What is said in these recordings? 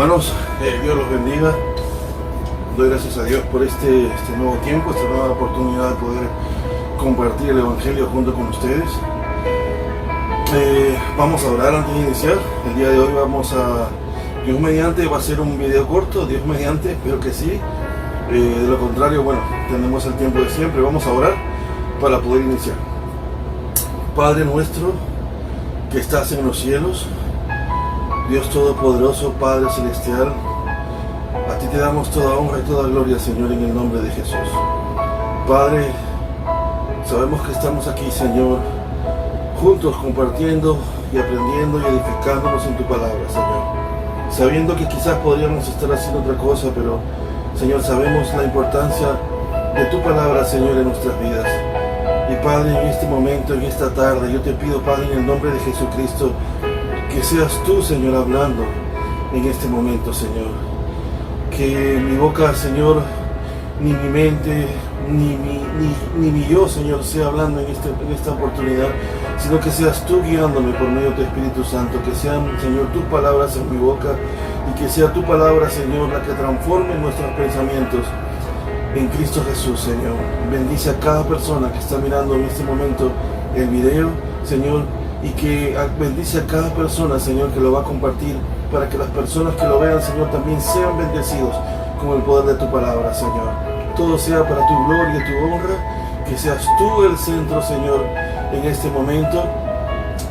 Hermanos, Dios los bendiga. Doy gracias a Dios por este nuevo tiempo, esta nueva oportunidad de poder compartir el Evangelio junto con ustedes. Vamos a orar antes de iniciar. El día de hoy Dios mediante, va a ser un video corto, Dios mediante, espero que sí. De lo contrario, bueno, tenemos el tiempo de siempre. Vamos a orar para poder iniciar. Padre nuestro que estás en los cielos, Dios Todopoderoso, Padre Celestial, a ti te damos toda honra y toda gloria, Señor, en el nombre de Jesús. Padre, sabemos que estamos aquí, Señor, juntos compartiendo y aprendiendo y edificándonos en tu palabra, Señor. Sabiendo que quizás podríamos estar haciendo otra cosa, pero, Señor, sabemos la importancia de tu palabra, Señor, en nuestras vidas. Y, Padre, en este momento, en esta tarde, yo te pido, Padre, en el nombre de Jesucristo, que seas tú, Señor, hablando en este momento, Señor. Que mi boca, Señor, ni mi mente, ni mi yo, Señor, sea hablando en esta oportunidad, sino que seas tú guiándome por medio de tu Espíritu Santo. Que sean, Señor, tus palabras en mi boca y que sea tu palabra, Señor, la que transforme nuestros pensamientos en Cristo Jesús, Señor. Bendice a cada persona que está mirando en este momento el video, Señor, y que bendice a cada persona, Señor, que lo va a compartir, para que las personas que lo vean, Señor, también sean bendecidos con el poder de tu palabra, Señor. Todo sea para tu gloria y tu honra, que seas tú el centro, Señor, en este momento.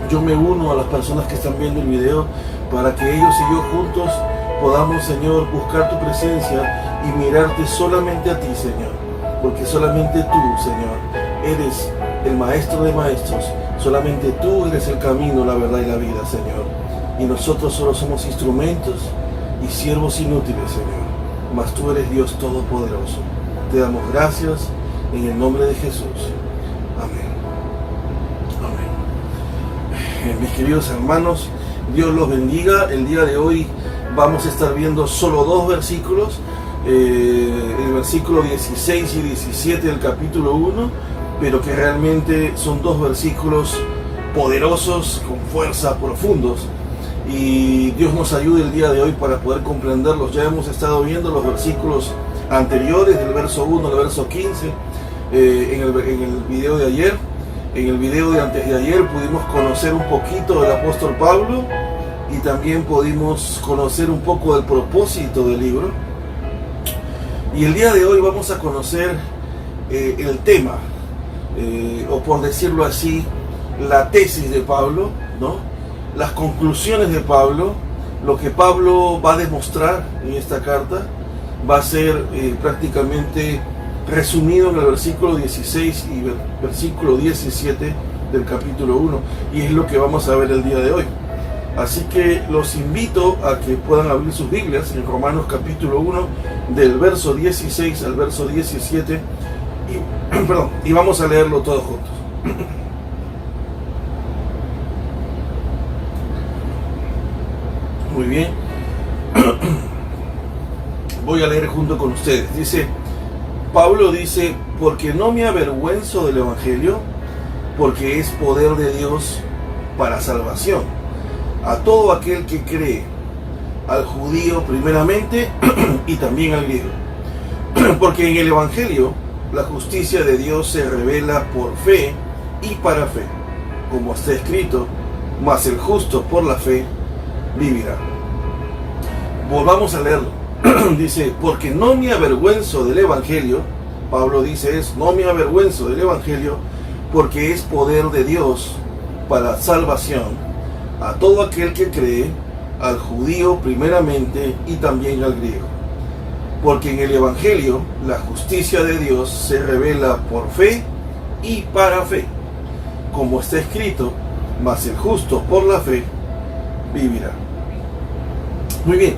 Yo me uno a las personas que están viendo el video, para que ellos y yo juntos podamos, Señor, buscar tu presencia y mirarte solamente a ti, Señor, porque solamente tú, Señor, eres el maestro de maestros. Solamente tú eres el camino, la verdad y la vida, Señor. Y nosotros solo somos instrumentos y siervos inútiles, Señor. Mas tú eres Dios Todopoderoso. Te damos gracias en el nombre de Jesús. Amén. Amén. Mis queridos hermanos, Dios los bendiga. El día de hoy vamos a estar viendo solo dos versículos. El versículo 16 y 17 del capítulo 1. Pero que realmente son dos versículos poderosos, con fuerza, profundos. Y Dios nos ayude el día de hoy para poder comprenderlos. Ya hemos estado viendo los versículos anteriores, del verso 1 al verso 15, en el video de ayer. En el video de antes de ayer pudimos conocer un poquito del apóstol Pablo y también pudimos conocer un poco del propósito del libro. Y el día de hoy vamos a conocer el tema, o por decirlo así, la tesis de Pablo, ¿no? Las conclusiones de Pablo, lo que Pablo va a demostrar en esta carta, va a ser prácticamente resumido en el versículo 16 y versículo 17 del capítulo 1, y es lo que vamos a ver el día de hoy. Así que los invito a que puedan abrir sus Biblias en Romanos capítulo 1, del verso 16 al verso 17, y vamos a leerlo todos juntos. Muy bien. Voy a leer junto con ustedes. Pablo dice: porque no me avergüenzo del Evangelio, porque es poder de Dios para salvación a todo aquel que cree, al judío primeramente y también al griego. Porque en el Evangelio la justicia de Dios se revela por fe y para fe, como está escrito: mas el justo por la fe vivirá. Volvamos a leerlo. Dice: porque no me avergüenzo del Evangelio. Pablo dice no me avergüenzo del Evangelio, porque es poder de Dios para salvación a todo aquel que cree, al judío primeramente y también al griego. Porque en el Evangelio la justicia de Dios se revela por fe y para fe, como está escrito: mas el justo por la fe vivirá. Muy bien.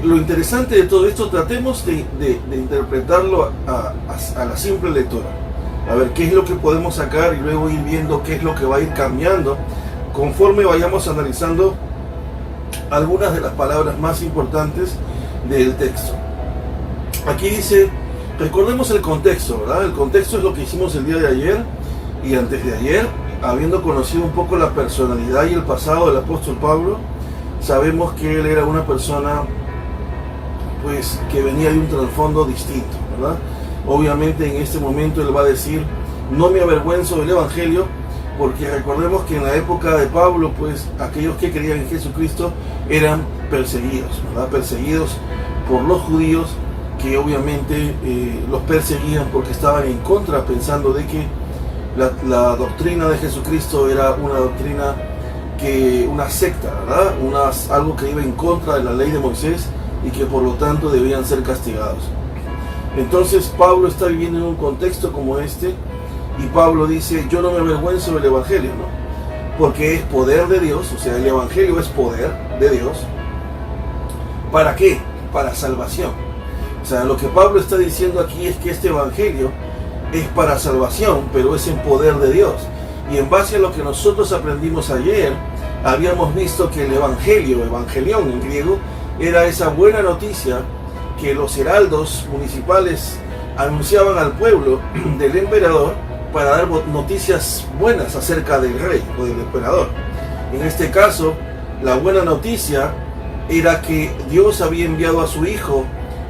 Lo interesante de todo esto, tratemos de interpretarlo a la simple lectura. A ver qué es lo que podemos sacar y luego ir viendo qué es lo que va a ir cambiando conforme vayamos analizando algunas de las palabras más importantes del texto. Aquí dice, recordemos el contexto, ¿verdad? El contexto es lo que hicimos el día de ayer y antes de ayer, habiendo conocido un poco la personalidad y el pasado del apóstol Pablo. sabemos que él era una persona pues que venía de un trasfondo distinto, ¿verdad? Obviamente en este momento él va a decir, no me avergüenzo del Evangelio, porque recordemos que en la época de Pablo, pues aquellos que creían en Jesucristo eran perseguidos, ¿verdad? Perseguidos por los judíos, que obviamente los perseguían porque estaban en contra, pensando de que la doctrina de Jesucristo era una doctrina una secta, ¿verdad? Algo que iba en contra de la ley de Moisés y que por lo tanto debían ser castigados. Entonces Pablo está viviendo en un contexto como este, y Pablo dice, yo no me avergüenzo del Evangelio, ¿no? Porque es poder de Dios, o sea, el Evangelio es poder de Dios. ¿Para qué? Para salvación. O sea, lo que Pablo está diciendo aquí es que este Evangelio es para salvación, pero es en poder de Dios. Y en base a lo que nosotros aprendimos ayer, habíamos visto que el Evangelio, evangelión en griego, era esa buena noticia que los heraldos municipales anunciaban al pueblo del emperador para dar noticias buenas acerca del rey o del emperador. En este caso, la buena noticia era que Dios había enviado a su Hijo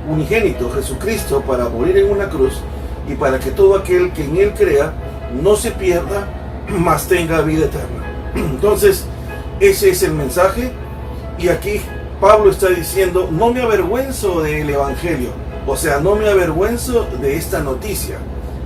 unigénito, Jesucristo, para morir en una cruz y para que todo aquel que en Él crea no se pierda, mas tenga vida eterna. Entonces, ese es el mensaje, y aquí Pablo está diciendo, no me avergüenzo del Evangelio, o sea, no me avergüenzo de esta noticia,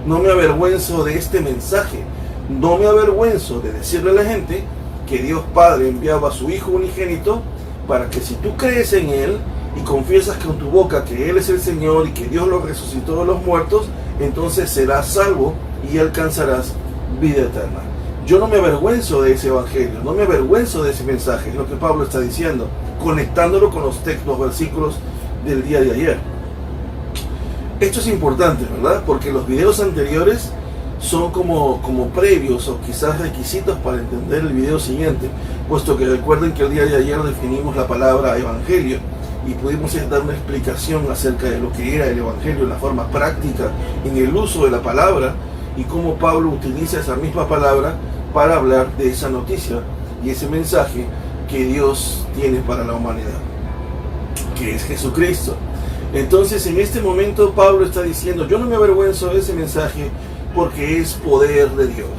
no me avergüenzo de este mensaje, no me avergüenzo de decirle a la gente que Dios Padre enviaba a su Hijo unigénito para que si tú crees en Él y confiesas con tu boca que Él es el Señor y que Dios lo resucitó de los muertos, entonces serás salvo y alcanzarás vida eterna. Yo no me avergüenzo de ese Evangelio, no me avergüenzo de ese mensaje, es lo que Pablo está diciendo, conectándolo con los textos, versículos del día de ayer. Esto es importante, ¿verdad? Porque los videos anteriores son como previos o quizás requisitos para entender el video siguiente, puesto que recuerden que el día de ayer definimos la palabra evangelio y pudimos dar una explicación acerca de lo que era el evangelio en la forma práctica, en el uso de la palabra, y cómo Pablo utiliza esa misma palabra para hablar de esa noticia y ese mensaje que Dios tiene para la humanidad, que es Jesucristo. Entonces, en este momento Pablo está diciendo, yo no me avergüenzo de ese mensaje porque es poder de Dios.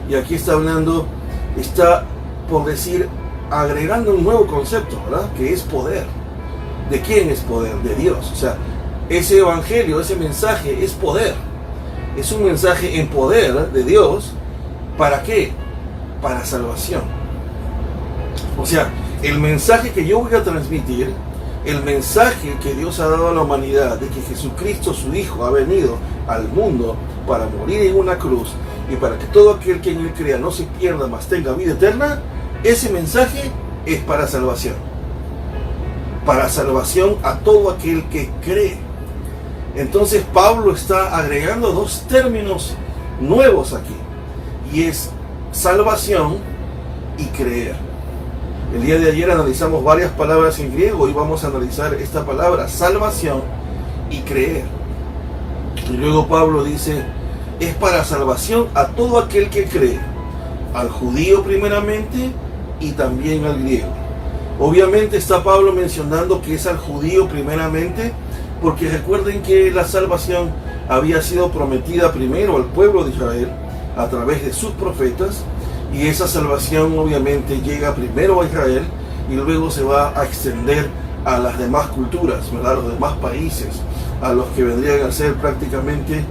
Y aquí está hablando, está por decir, agregando un nuevo concepto, ¿verdad? Que es poder. ¿De quién es poder? De Dios. O sea, ese evangelio, ese mensaje es poder. Es un mensaje en poder de Dios. ¿Para qué? Para salvación. O sea, el mensaje que yo voy a transmitir, el mensaje que Dios ha dado a la humanidad de que Jesucristo, su Hijo, ha venido al mundo para morir en una cruz y para que todo aquel que en Él crea no se pierda, mas tenga vida eterna, ese mensaje es para salvación. Para salvación a todo aquel que cree. Entonces Pablo está agregando dos términos nuevos aquí, y es salvación y creer. El día de ayer analizamos varias palabras en griego y vamos a analizar esta palabra, salvación y creer. Y luego Pablo dice, es para salvación a todo aquel que cree, al judío primeramente y también al griego. Obviamente está Pablo mencionando que es al judío primeramente, porque recuerden que la salvación había sido prometida primero al pueblo de Israel a través de sus profetas, y esa salvación obviamente llega primero a Israel y luego se va a extender a las demás culturas, ¿verdad? A los demás países, a los que vendrían a ser prácticamente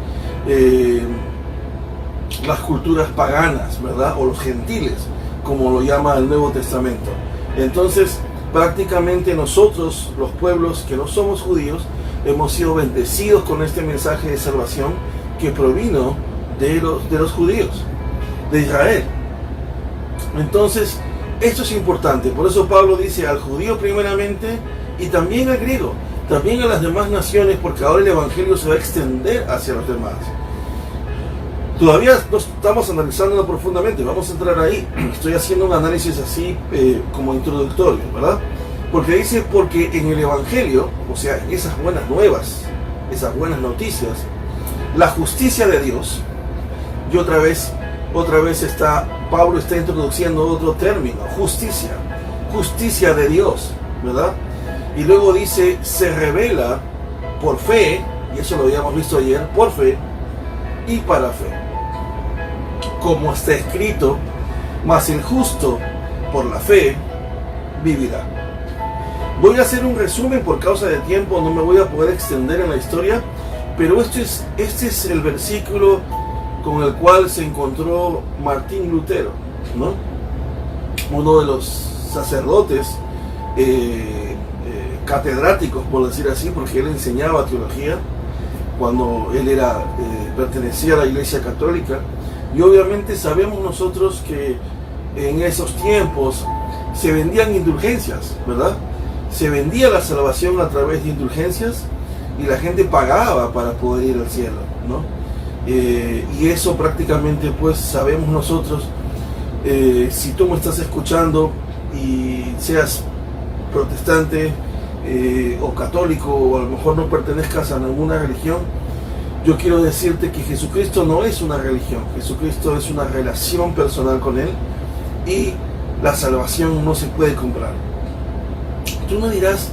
las culturas paganas, ¿verdad? O los gentiles, como lo llama el Nuevo Testamento. Entonces, prácticamente nosotros, los pueblos que no somos judíos, hemos sido bendecidos con este mensaje de salvación que provino de los judíos, de Israel. Entonces, esto es importante. Por eso Pablo dice al judío primeramente y también al griego, también a las demás naciones, porque ahora el evangelio se va a extender hacia los demás. Todavía no estamos analizándolo profundamente, vamos a entrar ahí. Estoy haciendo un análisis así como introductorio, ¿verdad? Porque dice, porque en el evangelio, o sea, en esas buenas nuevas, esas buenas noticias, la justicia de Dios, y otra vez Pablo está introduciendo otro término, justicia. justicia de Dios, ¿verdad? Y luego dice, se revela por fe, y eso lo habíamos visto ayer, por fe y para fe. Como está escrito, mas el justo por la fe vivirá. Voy a hacer un resumen por causa de tiempo, no me voy a poder extender en la historia, pero este es el versículo con el cual se encontró Martín Lutero, ¿no? Uno de los sacerdotes catedráticos, por decir así, porque él enseñaba teología cuando él pertenecía a la Iglesia Católica. Y obviamente sabemos nosotros que en esos tiempos se vendían indulgencias, ¿verdad? Se vendía la salvación a través de indulgencias y la gente pagaba para poder ir al cielo, ¿no? Y eso prácticamente pues sabemos nosotros, si tú me estás escuchando y seas protestante o católico, o a lo mejor no pertenezcas a ninguna religión, yo quiero decirte que Jesucristo no es una religión. Jesucristo es una relación personal con Él, y la salvación no se puede comprar. Tú me dirás,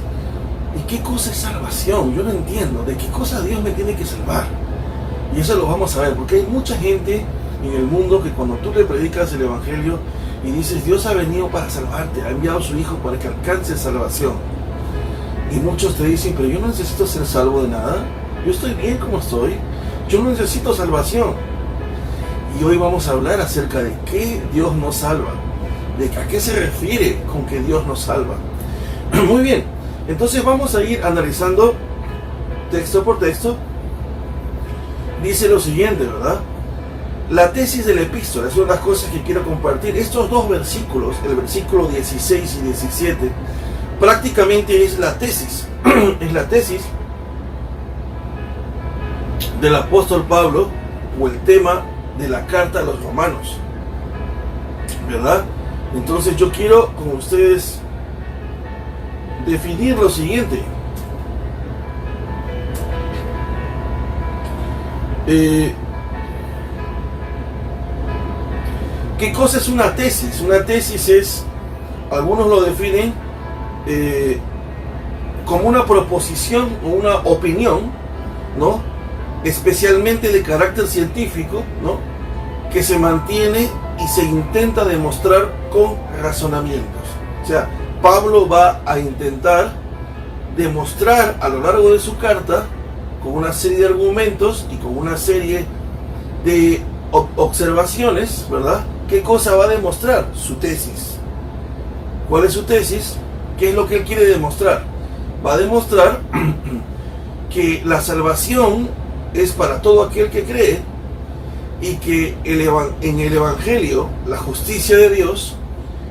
¿y qué cosa es salvación? Yo no entiendo, ¿de qué cosa Dios me tiene que salvar? Y eso lo vamos a ver, porque hay mucha gente en el mundo que cuando tú le predicas el Evangelio y dices, Dios ha venido para salvarte, ha enviado a su Hijo para que alcances salvación. Y muchos te dicen, pero yo no necesito ser salvo de nada, yo estoy bien como estoy, yo no necesito salvación. Y hoy vamos a hablar acerca de qué Dios nos salva, de a qué se refiere con que Dios nos salva. Muy bien, entonces vamos a ir analizando texto por texto. Dice lo siguiente, ¿verdad? La tesis de la epístola, es una de las cosas que quiero compartir. Estos dos versículos, el versículo 16 y 17, prácticamente es la tesis, es la tesis del apóstol Pablo, o el tema de la carta a los romanos, ¿verdad? Entonces yo quiero con ustedes definir lo siguiente. ¿Qué cosa es una tesis? Una tesis es, algunos lo definen como una proposición o una opinión, ¿no? Especialmente de carácter científico, ¿no? Que se mantiene y se intenta demostrar con razonamientos. O sea, Pablo va a intentar demostrar a lo largo de su carta, con una serie de argumentos y con una serie de observaciones, ¿verdad? ¿Qué cosa va a demostrar? Su tesis. ¿Cuál es su tesis? ¿Qué es lo que él quiere demostrar? Va a demostrar que la salvación es para todo aquel que cree, y que en el Evangelio la justicia de Dios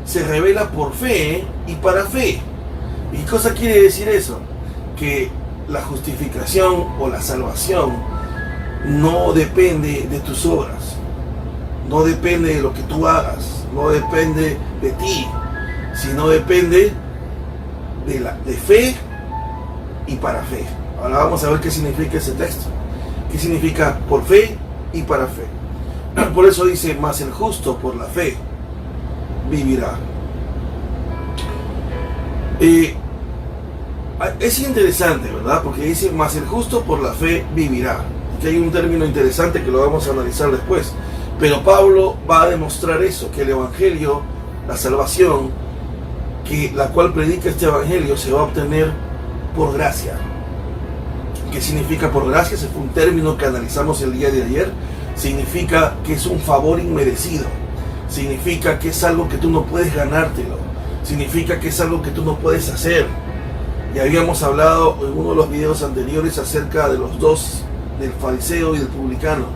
se revela por fe y para fe. ¿Y qué cosa quiere decir eso? Que la justificación o la salvación no depende de tus obras, no depende de lo que tú hagas, no depende de ti, sino depende de fe y para fe. Ahora vamos a ver qué significa ese texto. ¿Qué significa por fe y para fe? Por eso dice, mas el justo por la fe vivirá. Es interesante, ¿verdad? Porque dice, mas el justo por la fe vivirá. Que hay un término interesante que lo vamos a analizar después. Pero Pablo va a demostrar eso, que el Evangelio, la salvación, la cual predica este Evangelio, se va a obtener por gracia. ¿Qué significa por gracia? Ese fue un término que analizamos el día de ayer. Significa que es un favor inmerecido. Significa que es algo que tú no puedes ganártelo. Significa que es algo que tú no puedes hacer. Y habíamos hablado en uno de los videos anteriores acerca de los dos, del fariseo y del publicano.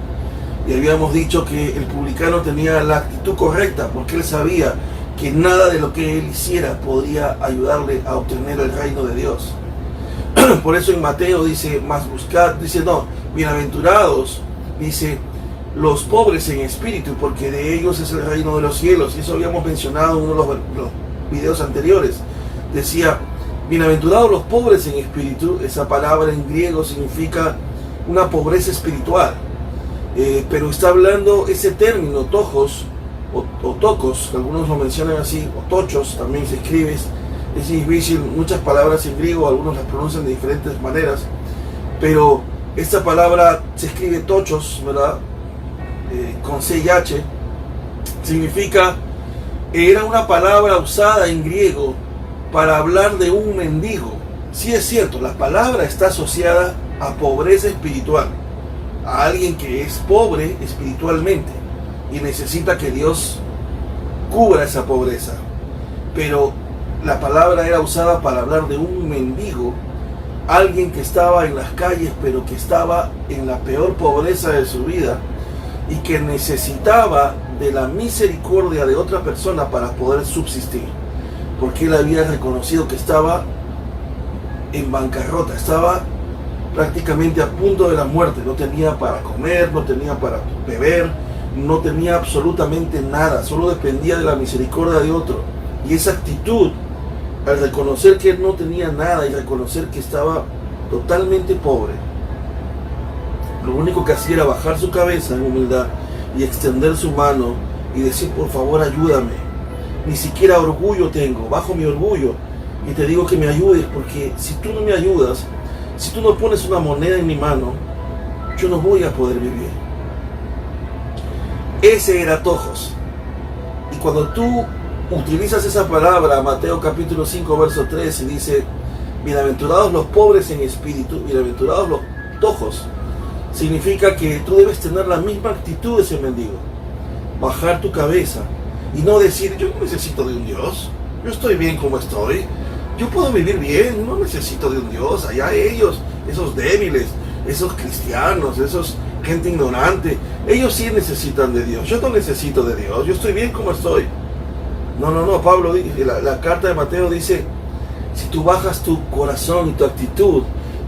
Y habíamos dicho que el publicano tenía la actitud correcta, porque él sabía que nada de lo que él hiciera podría ayudarle a obtener el reino de Dios. Por eso en Mateo dice, bienaventurados, dice, los pobres en espíritu, porque de ellos es el reino de los cielos. Y eso habíamos mencionado en uno de los videos anteriores. Decía, bienaventurados los pobres en espíritu. Esa palabra en griego significa una pobreza espiritual. Pero está hablando ese término, tojos, o tocos, algunos lo mencionan así, o tochos, también se escribe, es difícil, muchas palabras en griego, algunos las pronuncian de diferentes maneras, pero esta palabra se escribe tochos, ¿verdad? Con C y H, significa, era una palabra usada en griego para hablar de un mendigo. Sí es cierto, la palabra está asociada a pobreza espiritual, a alguien que es pobre espiritualmente y necesita que Dios cubra esa pobreza, pero la palabra era usada para hablar de un mendigo, alguien que estaba en las calles pero que estaba en la peor pobreza de su vida y que necesitaba de la misericordia de otra persona para poder subsistir, porque él había reconocido que estaba en bancarrota, estaba prácticamente a punto de la muerte, no tenía para comer, no tenía para beber, no tenía absolutamente nada, solo dependía de la misericordia de otro. Y esa actitud, al reconocer que él no tenía nada y reconocer que estaba totalmente pobre, lo único que hacía era bajar su cabeza en humildad y extender su mano y decir: por favor, ayúdame. Ni siquiera orgullo tengo, bajo mi orgullo y te digo que me ayudes, porque si tú no me ayudas, si tú no pones una moneda en mi mano, yo no voy a poder vivir. Ese era tojos. Y cuando tú utilizas esa palabra, Mateo capítulo 5, verso 3, y dice: bienaventurados los pobres en espíritu, bienaventurados los tojos, significa que tú debes tener la misma actitud de ese mendigo. Bajar tu cabeza y no decir: yo no necesito de un Dios, yo estoy bien como estoy, yo puedo vivir bien, no necesito de un Dios. Allá ellos, esos débiles, esos cristianos, esos gente ignorante, ellos sí necesitan de Dios, yo no necesito de Dios, yo estoy bien como estoy. No, Pablo, la carta de Mateo dice: si tú bajas tu corazón y tu actitud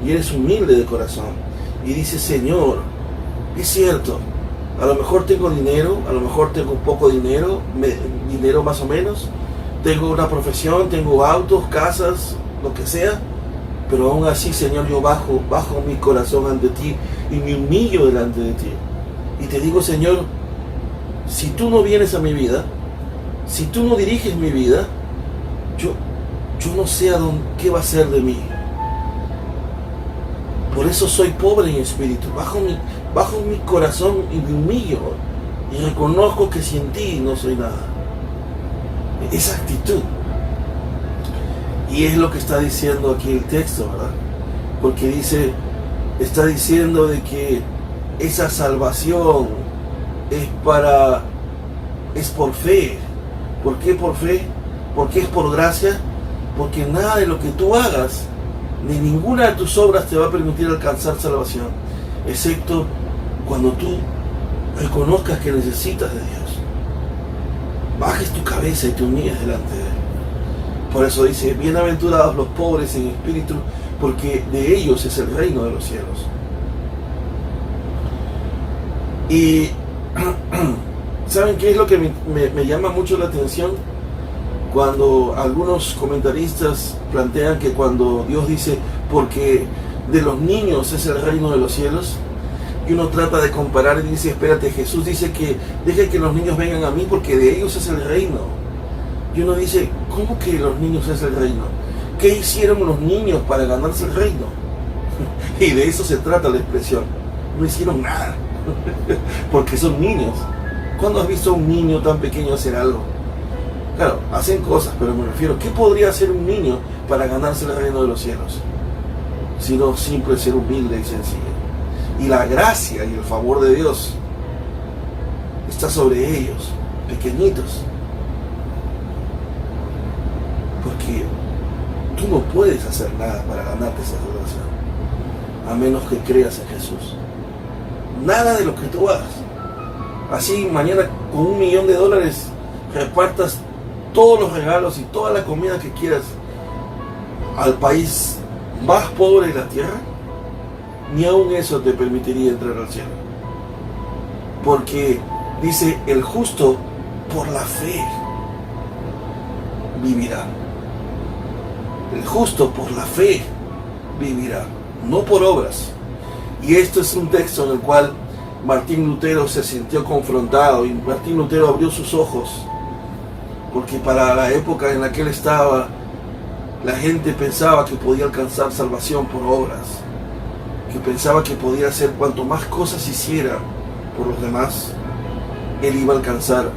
y eres humilde de corazón y dices: Señor, es cierto, a lo mejor tengo dinero, a lo mejor tengo poco dinero, dinero más o menos, tengo una profesión, tengo autos, casas, lo que sea, pero aún así, Señor, yo bajo mi corazón ante ti y me humillo delante de ti. Y te digo: Señor, si tú no vienes a mi vida, si tú no diriges mi vida, yo no sé qué va a ser de mí. Por eso soy pobre en espíritu, bajo mi corazón y me humillo y reconozco que sin ti no soy nada. Esa actitud. Y es lo que está diciendo aquí el texto, ¿verdad? Porque está diciendo de que esa salvación es por fe. ¿Por qué por fe? Porque es por gracia. Porque nada de lo que tú hagas, ni ninguna de tus obras te va a permitir alcanzar salvación, excepto cuando tú reconozcas que necesitas de Dios. Bajes tu cabeza y te humilles delante de Él. Por eso dice: bienaventurados los pobres en espíritu, porque de ellos es el reino de los cielos. Y ¿saben qué es lo que me llama mucho la atención? Cuando algunos comentaristas plantean que cuando Dios dice: porque de los niños es el reino de los cielos, y uno trata de comparar y dice: espérate, Jesús dice que deje que los niños vengan a mí porque de ellos es el reino. Y uno dice: ¿cómo que los niños es el reino? ¿Qué hicieron los niños para ganarse el reino? Y de eso se trata la expresión. No hicieron nada, porque son niños. ¿Cuándo has visto a un niño tan pequeño hacer algo? Claro, hacen cosas, pero me refiero: ¿qué podría hacer un niño para ganarse el reino de los cielos? Sino simple ser humilde y sencillo. Y la gracia y el favor de Dios está sobre ellos, pequeñitos. Porque tú no puedes hacer nada para ganarte esa salvación, a menos que creas en Jesús. Nada de lo que tú hagas. Así mañana con $1 millón repartas todos los regalos y toda la comida que quieras al país más pobre de la tierra, ni aun eso te permitiría entrar al cielo. Porque dice: el justo por la fe vivirá. El justo por la fe vivirá, no por obras. Y esto es un texto en el cual Martín Lutero se sintió confrontado y Martín Lutero abrió sus ojos, porque para la época en la que él estaba, la gente pensaba que podía alcanzar salvación por obras, que pensaba que podía hacer cuanto más cosas hiciera por los demás, él iba a alcanzar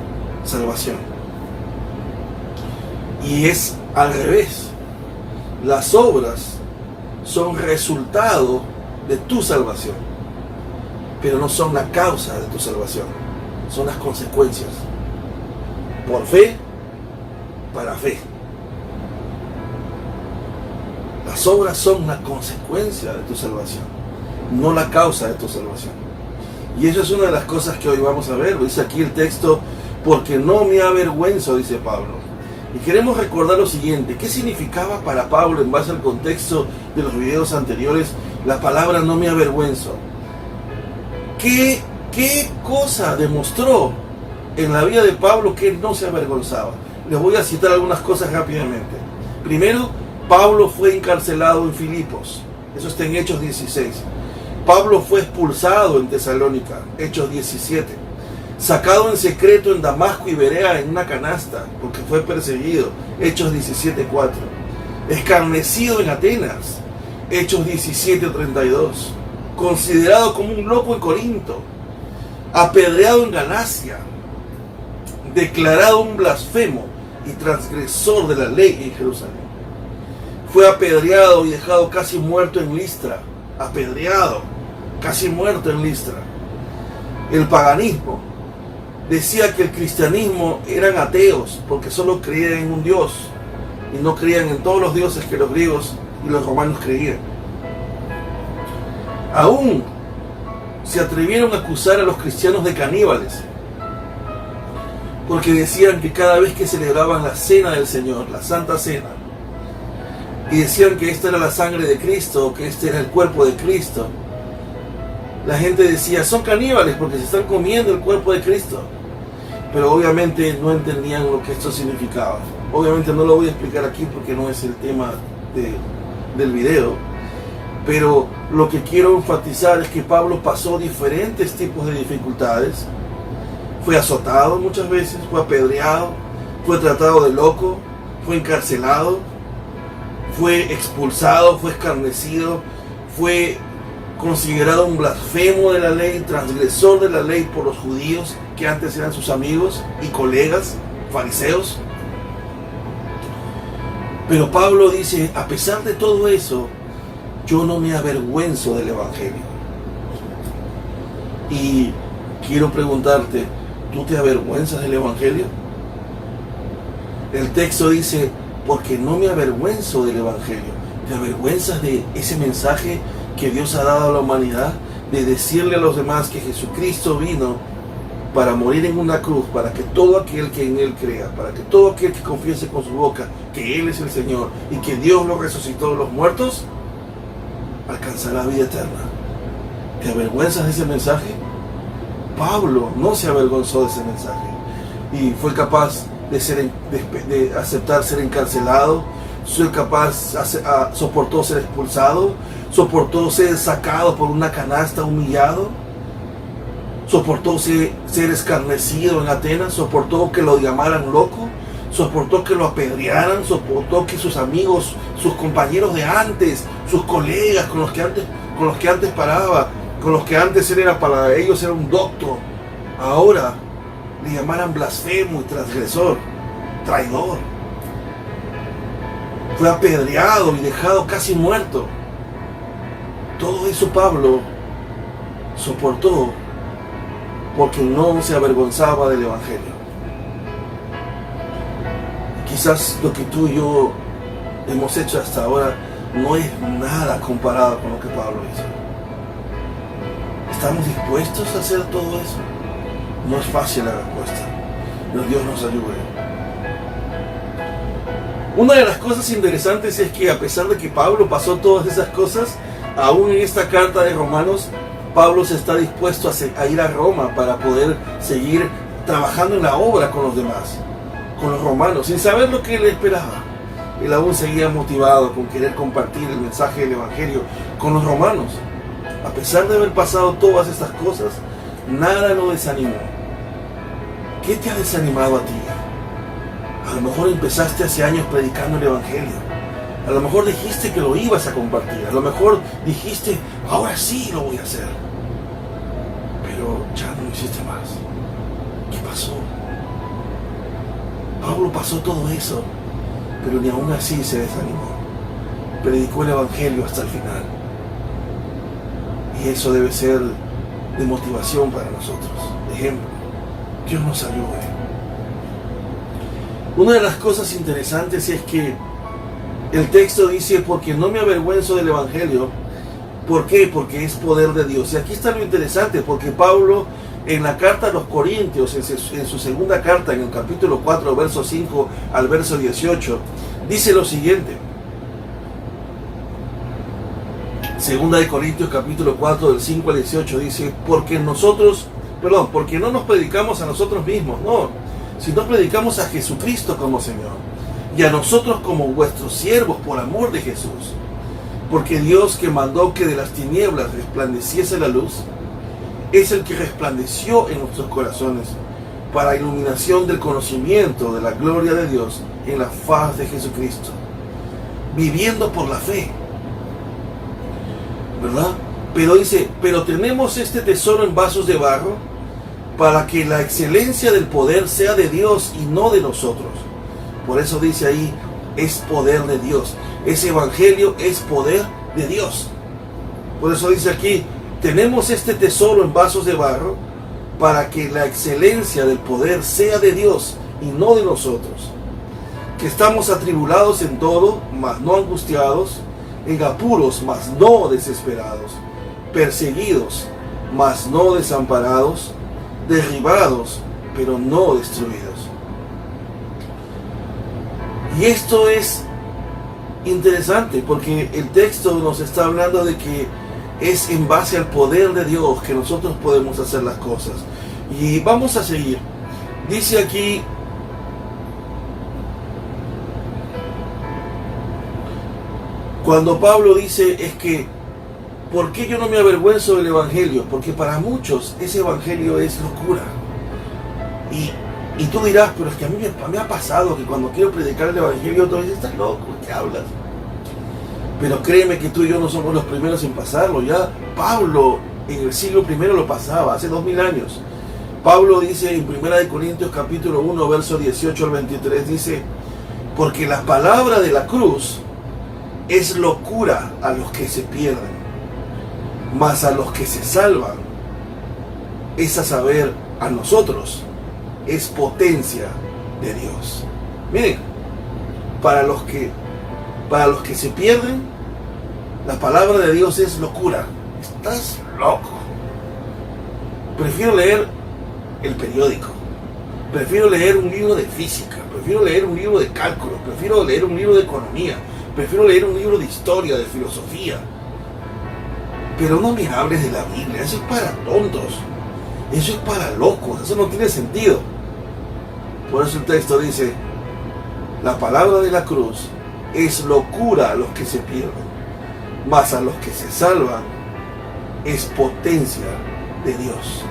salvación. Y es al revés. Las obras son resultado de tu salvación, pero no son la causa de tu salvación, son las consecuencias. Por fe, para fe. Las obras son la consecuencia de tu salvación, no la causa de tu salvación. Y eso es una de las cosas que hoy vamos a ver. Dice aquí el texto, porque no me avergüenzo, dice Pablo. Y queremos recordar lo siguiente: ¿qué significaba para Pablo, en base al contexto de los videos anteriores, la palabra no me avergüenzo? ¿Qué cosa demostró en la vida de Pablo que él no se avergonzaba? Les voy a citar algunas cosas rápidamente. Primero, Pablo fue encarcelado en Filipos. Eso está en Hechos 16. Pablo fue expulsado en Tesalónica. Hechos 17. Sacado en secreto en Damasco y Berea en una canasta, porque fue perseguido. Hechos 17:4. Escarnecido en Atenas. Hechos 17:32. Considerado como un loco en Corinto. Apedreado en Galacia. Declarado un blasfemo y transgresor de la ley en Jerusalén. Fue apedreado y dejado casi muerto en Listra. Apedreado, casi muerto en Listra. El paganismo decía que el cristianismo eran ateos porque solo creían en un Dios y no creían en todos los dioses que los griegos y los romanos creían. Aún se atrevieron a acusar a los cristianos de caníbales, porque decían que cada vez que celebraban la cena del Señor, la Santa Cena, y decían que esta era la sangre de Cristo, que este era el cuerpo de Cristo, la gente decía, son caníbales porque se están comiendo el cuerpo de Cristo. Pero obviamente no entendían lo que esto significaba. Obviamente no lo voy a explicar aquí porque no es el tema del video. Pero lo que quiero enfatizar es que Pablo pasó diferentes tipos de dificultades. Fue azotado muchas veces, fue apedreado, fue tratado de loco, fue encarcelado, fue expulsado, fue escarnecido, fue considerado un blasfemo de la ley, transgresor de la ley por los judíos que antes eran sus amigos y colegas, fariseos. Pero Pablo dice, a pesar de todo eso, yo no me avergüenzo del Evangelio. Y quiero preguntarte, ¿tú te avergüenzas del Evangelio? El texto dice, porque no me avergüenzo del Evangelio. ¿Te avergüenzas de ese mensaje que Dios ha dado a la humanidad? De decirle a los demás que Jesucristo vino para morir en una cruz, para que todo aquel que en Él crea, para que todo aquel que confiese con su boca que Él es el Señor y que Dios lo resucitó de los muertos, alcanzará vida eterna. ¿Te avergüenzas de ese mensaje? Pablo no se avergonzó de ese mensaje y fue capaz de aceptar ser encarcelado, fue capaz, soportó ser expulsado, soportó ser sacado por una canasta, humillado, soportó ser escarnecido en Atenas, soportó que lo llamaran loco, soportó que lo apedrearan, soportó que sus amigos, sus compañeros de antes, sus colegas con los que antes paraba, con los que antes para ellos era un doctor, ahora le llamaran blasfemo y transgresor, traidor. Fue apedreado y dejado casi muerto. Todo eso Pablo soportó porque no se avergonzaba del Evangelio. Quizás lo que tú y yo hemos hecho hasta ahora no es nada comparado con lo que Pablo hizo. ¿Estamos dispuestos a hacer todo eso? No es fácil la respuesta, pero Dios nos ayude. Una de las cosas interesantes es que a pesar de que Pablo pasó todas esas cosas, aún en esta carta de Romanos, Pablo se está dispuesto a ir a Roma para poder seguir trabajando en la obra con los demás, con los romanos, sin saber lo que él esperaba. Él aún seguía motivado con querer compartir el mensaje del Evangelio con los romanos. A pesar de haber pasado todas estas cosas, nada lo desanimó. ¿Qué te ha desanimado a ti? A lo mejor empezaste hace años predicando el Evangelio. A lo mejor dijiste que lo ibas a compartir. A lo mejor dijiste, ahora sí lo voy a hacer. Pero ya no lo hiciste más. ¿Qué pasó? Pablo pasó todo eso, pero ni aún así se desanimó. Predicó el Evangelio hasta el final. Y eso debe ser de motivación para nosotros. Ejemplo, Dios nos ayude. Una de las cosas interesantes es que el texto dice, porque no me avergüenzo del Evangelio. ¿Por qué? Porque es poder de Dios. Y aquí está lo interesante, porque Pablo en la carta a los Corintios, en su segunda carta, en el capítulo 4, verso 5 al verso 18, dice lo siguiente. Segunda de Corintios, capítulo 4, del 5 al 18, dice, porque no nos predicamos a nosotros mismos, no, sino predicamos a Jesucristo como Señor, y a nosotros como vuestros siervos por amor de Jesús. Porque Dios, que mandó que de las tinieblas resplandeciese la luz, es el que resplandeció en nuestros corazones para iluminación del conocimiento de la gloria de Dios en la faz de Jesucristo, viviendo por la fe. ¿Verdad? Pero dice, pero tenemos este tesoro en vasos de barro para que la excelencia del poder sea de Dios y no de nosotros. Por eso dice ahí, es poder de Dios. Ese evangelio es poder de Dios. Por eso dice aquí, tenemos este tesoro en vasos de barro para que la excelencia del poder sea de Dios y no de nosotros. Que estamos atribulados en todo, mas no angustiados, en apuros, mas no desesperados, perseguidos, mas no desamparados, derribados, pero no destruidos. Y esto es interesante porque el texto nos está hablando de que es en base al poder de Dios que nosotros podemos hacer las cosas. Y vamos a seguir. Dice aquí, cuando Pablo dice es que, ¿por qué yo no me avergüenzo del Evangelio? Porque para muchos ese Evangelio es locura. Y tú dirás, pero es que a mí me ha pasado que cuando quiero predicar el Evangelio, tú dices, estás loco, ¿qué hablas? Pero créeme que tú y yo no somos los primeros en pasarlo. Ya Pablo en el siglo I lo pasaba, hace 2000 años. Pablo dice en 1 Corintios capítulo 1, verso 18 al 23, dice, porque la palabra de la cruz es locura a los que se pierden, mas a los que se salvan, es a saber, a nosotros, es potencia de Dios. Miren, para los que se pierden, la palabra de Dios es locura. Estás loco. Prefiero leer el periódico, prefiero leer un libro de física, prefiero leer un libro de cálculo, prefiero leer un libro de economía, prefiero leer un libro de historia, de filosofía. Pero no me hables de la Biblia, eso es para tontos, eso es para locos, eso no tiene sentido. Por eso el texto dice, la palabra de la cruz es locura a los que se pierden, mas a los que se salvan es potencia de Dios.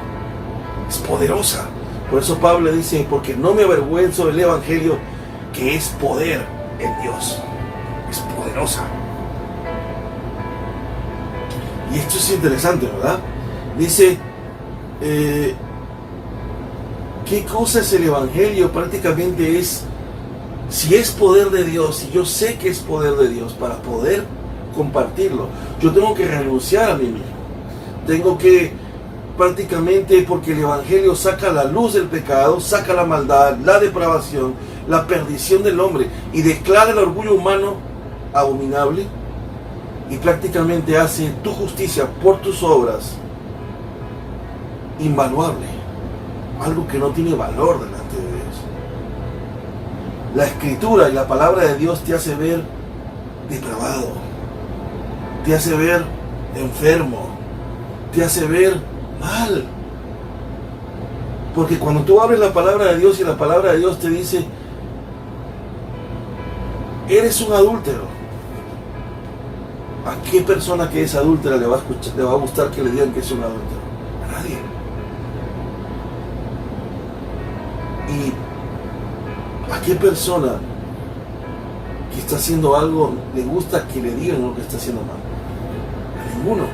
Es poderosa. Por eso Pablo dice, porque no me avergüenzo del Evangelio, que es poder en Dios. Es poderosa. Y esto es interesante, ¿verdad? Dice, ¿qué cosa es el Evangelio? Prácticamente es, si es poder de Dios, y yo sé que es poder de Dios, para poder compartirlo, yo tengo que renunciar a mí mismo. Tengo que, prácticamente, porque el Evangelio saca la luz del pecado, saca la maldad, la depravación, la perdición del hombre, y declara el orgullo humano abominable, y prácticamente hace tu justicia por tus obras invaluable, algo que no tiene valor delante de Dios. La Escritura y la palabra de Dios te hace ver depravado, te hace ver enfermo, te hace ver mal. Porque cuando tú abres la palabra de Dios y la palabra de Dios te dice, eres un adúltero, ¿a qué persona que es adúltera le va a gustar que le digan que es un adúltero? A nadie. ¿Y a qué persona que está haciendo algo le gusta que le digan lo que está haciendo mal? A ninguno.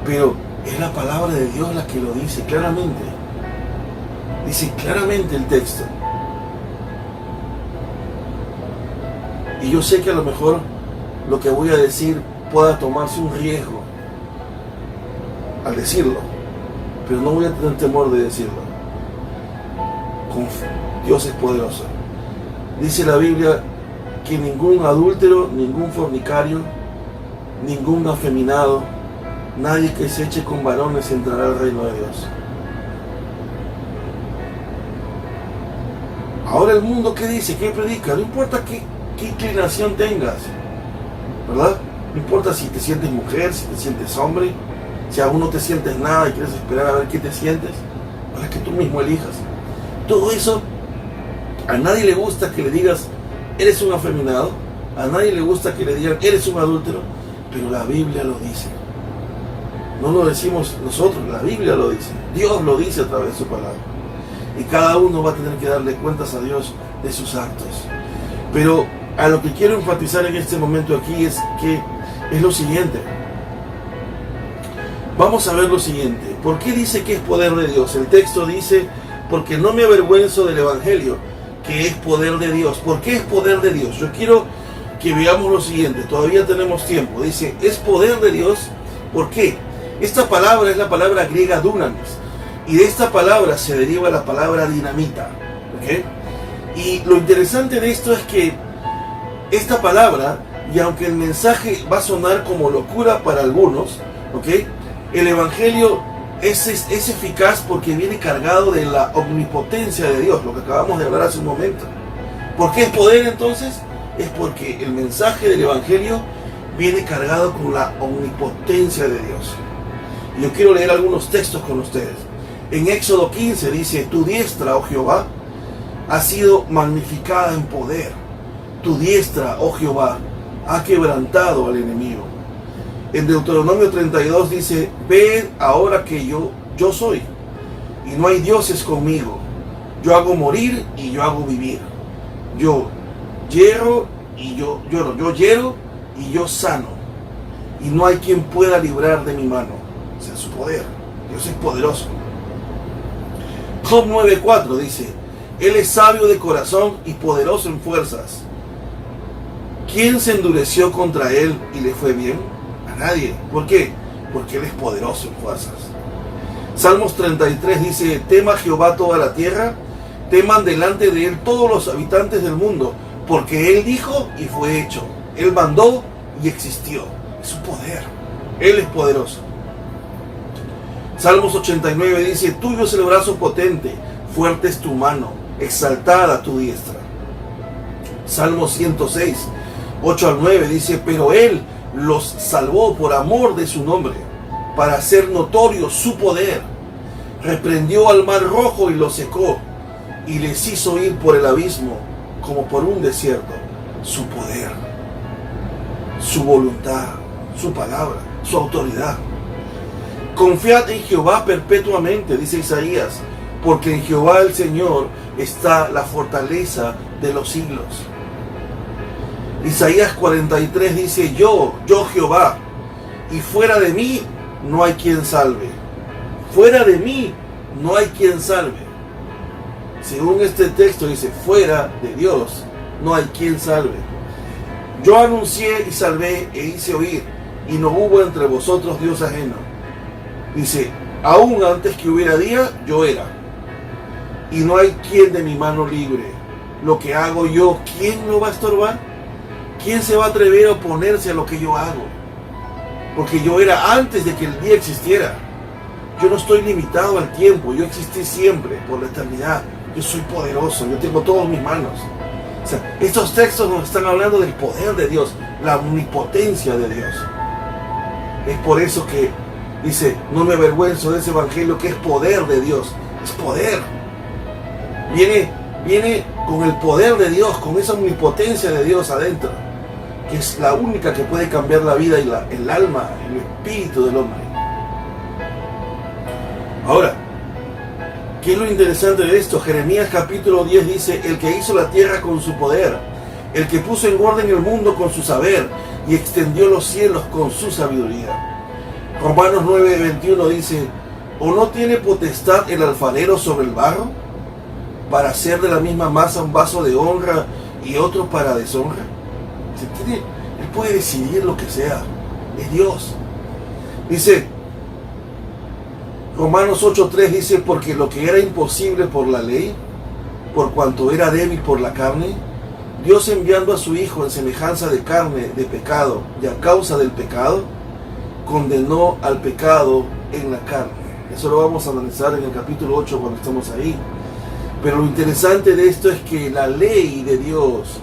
Pero es la palabra de Dios la que lo dice claramente. Dice claramente el texto. Y yo sé que a lo mejor lo que voy a decir pueda tomarse un riesgo al decirlo, pero no voy a tener temor de decirlo. Dios es poderoso. Dice la Biblia que ningún adúltero, ningún fornicario, ningún afeminado, nadie que se eche con varones entrará al reino de Dios. Ahora el mundo, ¿qué dice? ¿Qué predica? No importa qué inclinación tengas, ¿verdad? No importa si te sientes mujer, si te sientes hombre, si aún no te sientes nada y quieres esperar a ver qué te sientes, para que tú mismo elijas. Todo eso, a nadie le gusta que le digas, eres un afeminado, a nadie le gusta que le digan, eres un adúltero, pero la Biblia lo dice. No lo decimos nosotros, la Biblia lo dice. Dios lo dice a través de su palabra. Y cada uno va a tener que darle cuentas a Dios de sus actos. Pero a lo que quiero enfatizar en este momento aquí es que es lo siguiente. Vamos a ver lo siguiente. ¿Por qué dice que es poder de Dios? El texto dice, porque no me avergüenzo del Evangelio, que es poder de Dios. ¿Por qué es poder de Dios? Yo quiero que veamos lo siguiente. Todavía tenemos tiempo. Dice, es poder de Dios. ¿Por qué? Esta palabra es la palabra griega dunamis. Y de esta palabra se deriva la palabra dinamita. ¿Okay? Y lo interesante de esto es que esta palabra, y aunque el mensaje va a sonar como locura para algunos, ¿okay? El Evangelio es eficaz porque viene cargado de la omnipotencia de Dios, lo que acabamos de hablar hace un momento. ¿Por qué es poder entonces? Es porque el mensaje del Evangelio viene cargado con la omnipotencia de Dios. Y yo quiero leer algunos textos con ustedes. En Éxodo 15 dice, tu diestra, oh Jehová, ha sido magnificada en poder. Tu diestra, oh Jehová, ha quebrantado al enemigo. En Deuteronomio 32 dice, ved ahora que yo soy, y no hay dioses conmigo. Yo hago morir y yo hago vivir. Yo hiero y yo hiero y yo sano. Y no hay quien pueda librar de mi mano. O sea, su poder. Dios es poderoso. Job 9:4 dice, Él es sabio de corazón y poderoso en fuerzas. ¿Quién se endureció contra Él y le fue bien? A nadie. ¿Por qué? Porque Él es poderoso en fuerzas. Salmos 33 dice, tema a Jehová toda la tierra, teman delante de Él todos los habitantes del mundo, porque Él dijo y fue hecho. Él mandó y existió. Es su poder. Él es poderoso. Salmos 89 dice, tuyo es el brazo potente, fuerte es tu mano, exaltada tu diestra. Salmos 106, 8 al 9 dice, pero Él los salvó por amor de su nombre, para hacer notorio su poder. Reprendió al mar rojo y lo secó, y les hizo ir por el abismo como por un desierto. Su poder, su voluntad, su palabra, su autoridad. Confiad en Jehová perpetuamente, dice Isaías, porque en Jehová el Señor está la fortaleza de los siglos. Isaías 43 dice, yo Jehová, y fuera de mí no hay quien salve. Fuera de mí no hay quien salve. Según este texto dice, fuera de Dios no hay quien salve. Yo anuncié y salvé e hice oír, y no hubo entre vosotros Dios ajeno. Dice, aún antes que hubiera día, yo era, y no hay quien de mi mano libre. Lo que hago yo, ¿quién lo va a estorbar? ¿Quién se va a atrever a oponerse a lo que yo hago? Porque yo era antes de que el día existiera. Yo no estoy limitado al tiempo, yo existí siempre, por la eternidad. Yo soy poderoso, yo tengo todo en mis manos. O sea, estos textos nos están hablando del poder de Dios, la omnipotencia de Dios. Es por eso que dice, no me avergüenzo de ese evangelio que es poder de Dios. Es poder. Viene con el poder de Dios, con esa omnipotencia de Dios adentro, que es la única que puede cambiar la vida y el alma, el espíritu del hombre. Ahora, ¿Qué es lo interesante de esto? Jeremías capítulo 10 dice: el que hizo la tierra con su poder, el que puso en orden el mundo con su saber y extendió los cielos con su sabiduría. Romanos 9:21 dice: ¿o no tiene potestad el alfarero sobre el barro, para hacer de la misma masa un vaso de honra y otro para deshonra? Él puede decidir lo que sea, es Dios. Dice Romanos 8:3, dice: porque lo que era imposible por la ley, por cuanto era débil por la carne, Dios, enviando a su Hijo en semejanza de carne de pecado, y a causa del pecado, condenó al pecado en la carne. Eso lo vamos a analizar en el capítulo 8 cuando estamos ahí. Pero lo interesante de esto es que la ley de Dios,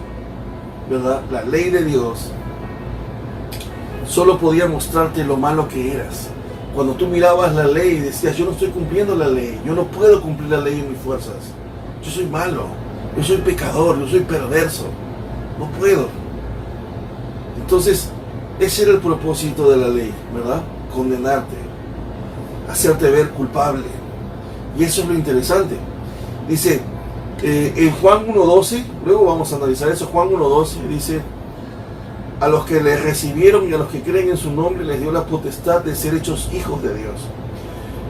¿verdad? La ley de Dios solo podía mostrarte lo malo que eras. Cuando tú mirabas la ley y decías: yo no estoy cumpliendo la ley, yo no puedo cumplir la ley en mis fuerzas, yo soy malo, yo soy pecador, yo soy perverso, no puedo. Entonces, ese era el propósito de la ley, ¿verdad? Condenarte, hacerte ver culpable. Y eso es lo interesante. Dice en Juan 1:12, luego vamos a analizar eso. Juan 1:12 dice: a los que le recibieron y a los que creen en su nombre les dio la potestad de ser hechos hijos de Dios.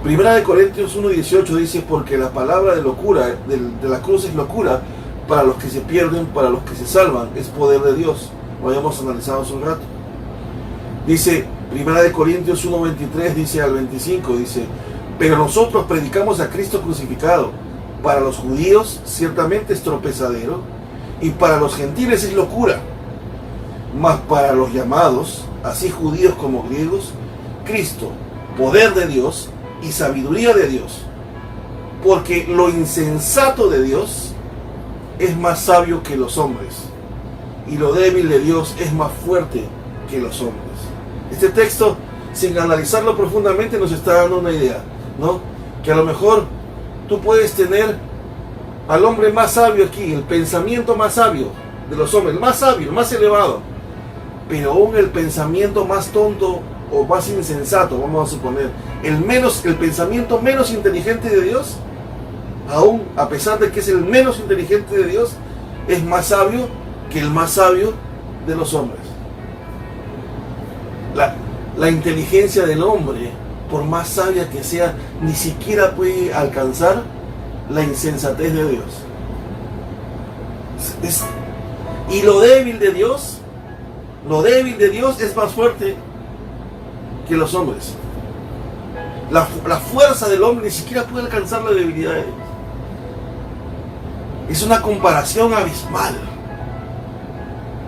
Primera de Corintios 1:18 dice: porque la palabra de locura de la cruz es locura para los que se pierden, para los que se salvan es poder de Dios. Lo habíamos analizado hace un rato. Dice Primera de Corintios 1:23, dice al 25, dice: pero nosotros predicamos a Cristo crucificado. Para los judíos ciertamente es tropezadero, y para los gentiles es locura. Mas para los llamados, así judíos como griegos, Cristo, poder de Dios y sabiduría de Dios. Porque lo insensato de Dios es más sabio que los hombres, y lo débil de Dios es más fuerte que los hombres. Este texto, sin analizarlo profundamente, nos está dando una idea, ¿no? Que a lo mejor tú puedes tener al hombre más sabio aquí, el pensamiento más sabio de los hombres, el más sabio, el más elevado, pero aún el pensamiento más tonto o más insensato, vamos a suponer, el pensamiento menos inteligente de Dios, aún a pesar de que es el menos inteligente de Dios, es más sabio que el más sabio de los hombres. La inteligencia del hombre, por más sabia que sea, ni siquiera puede alcanzar la insensatez de Dios. Y lo débil de Dios es más fuerte que los hombres. La fuerza del hombre ni siquiera puede alcanzar la debilidad de Dios. Es una comparación abismal.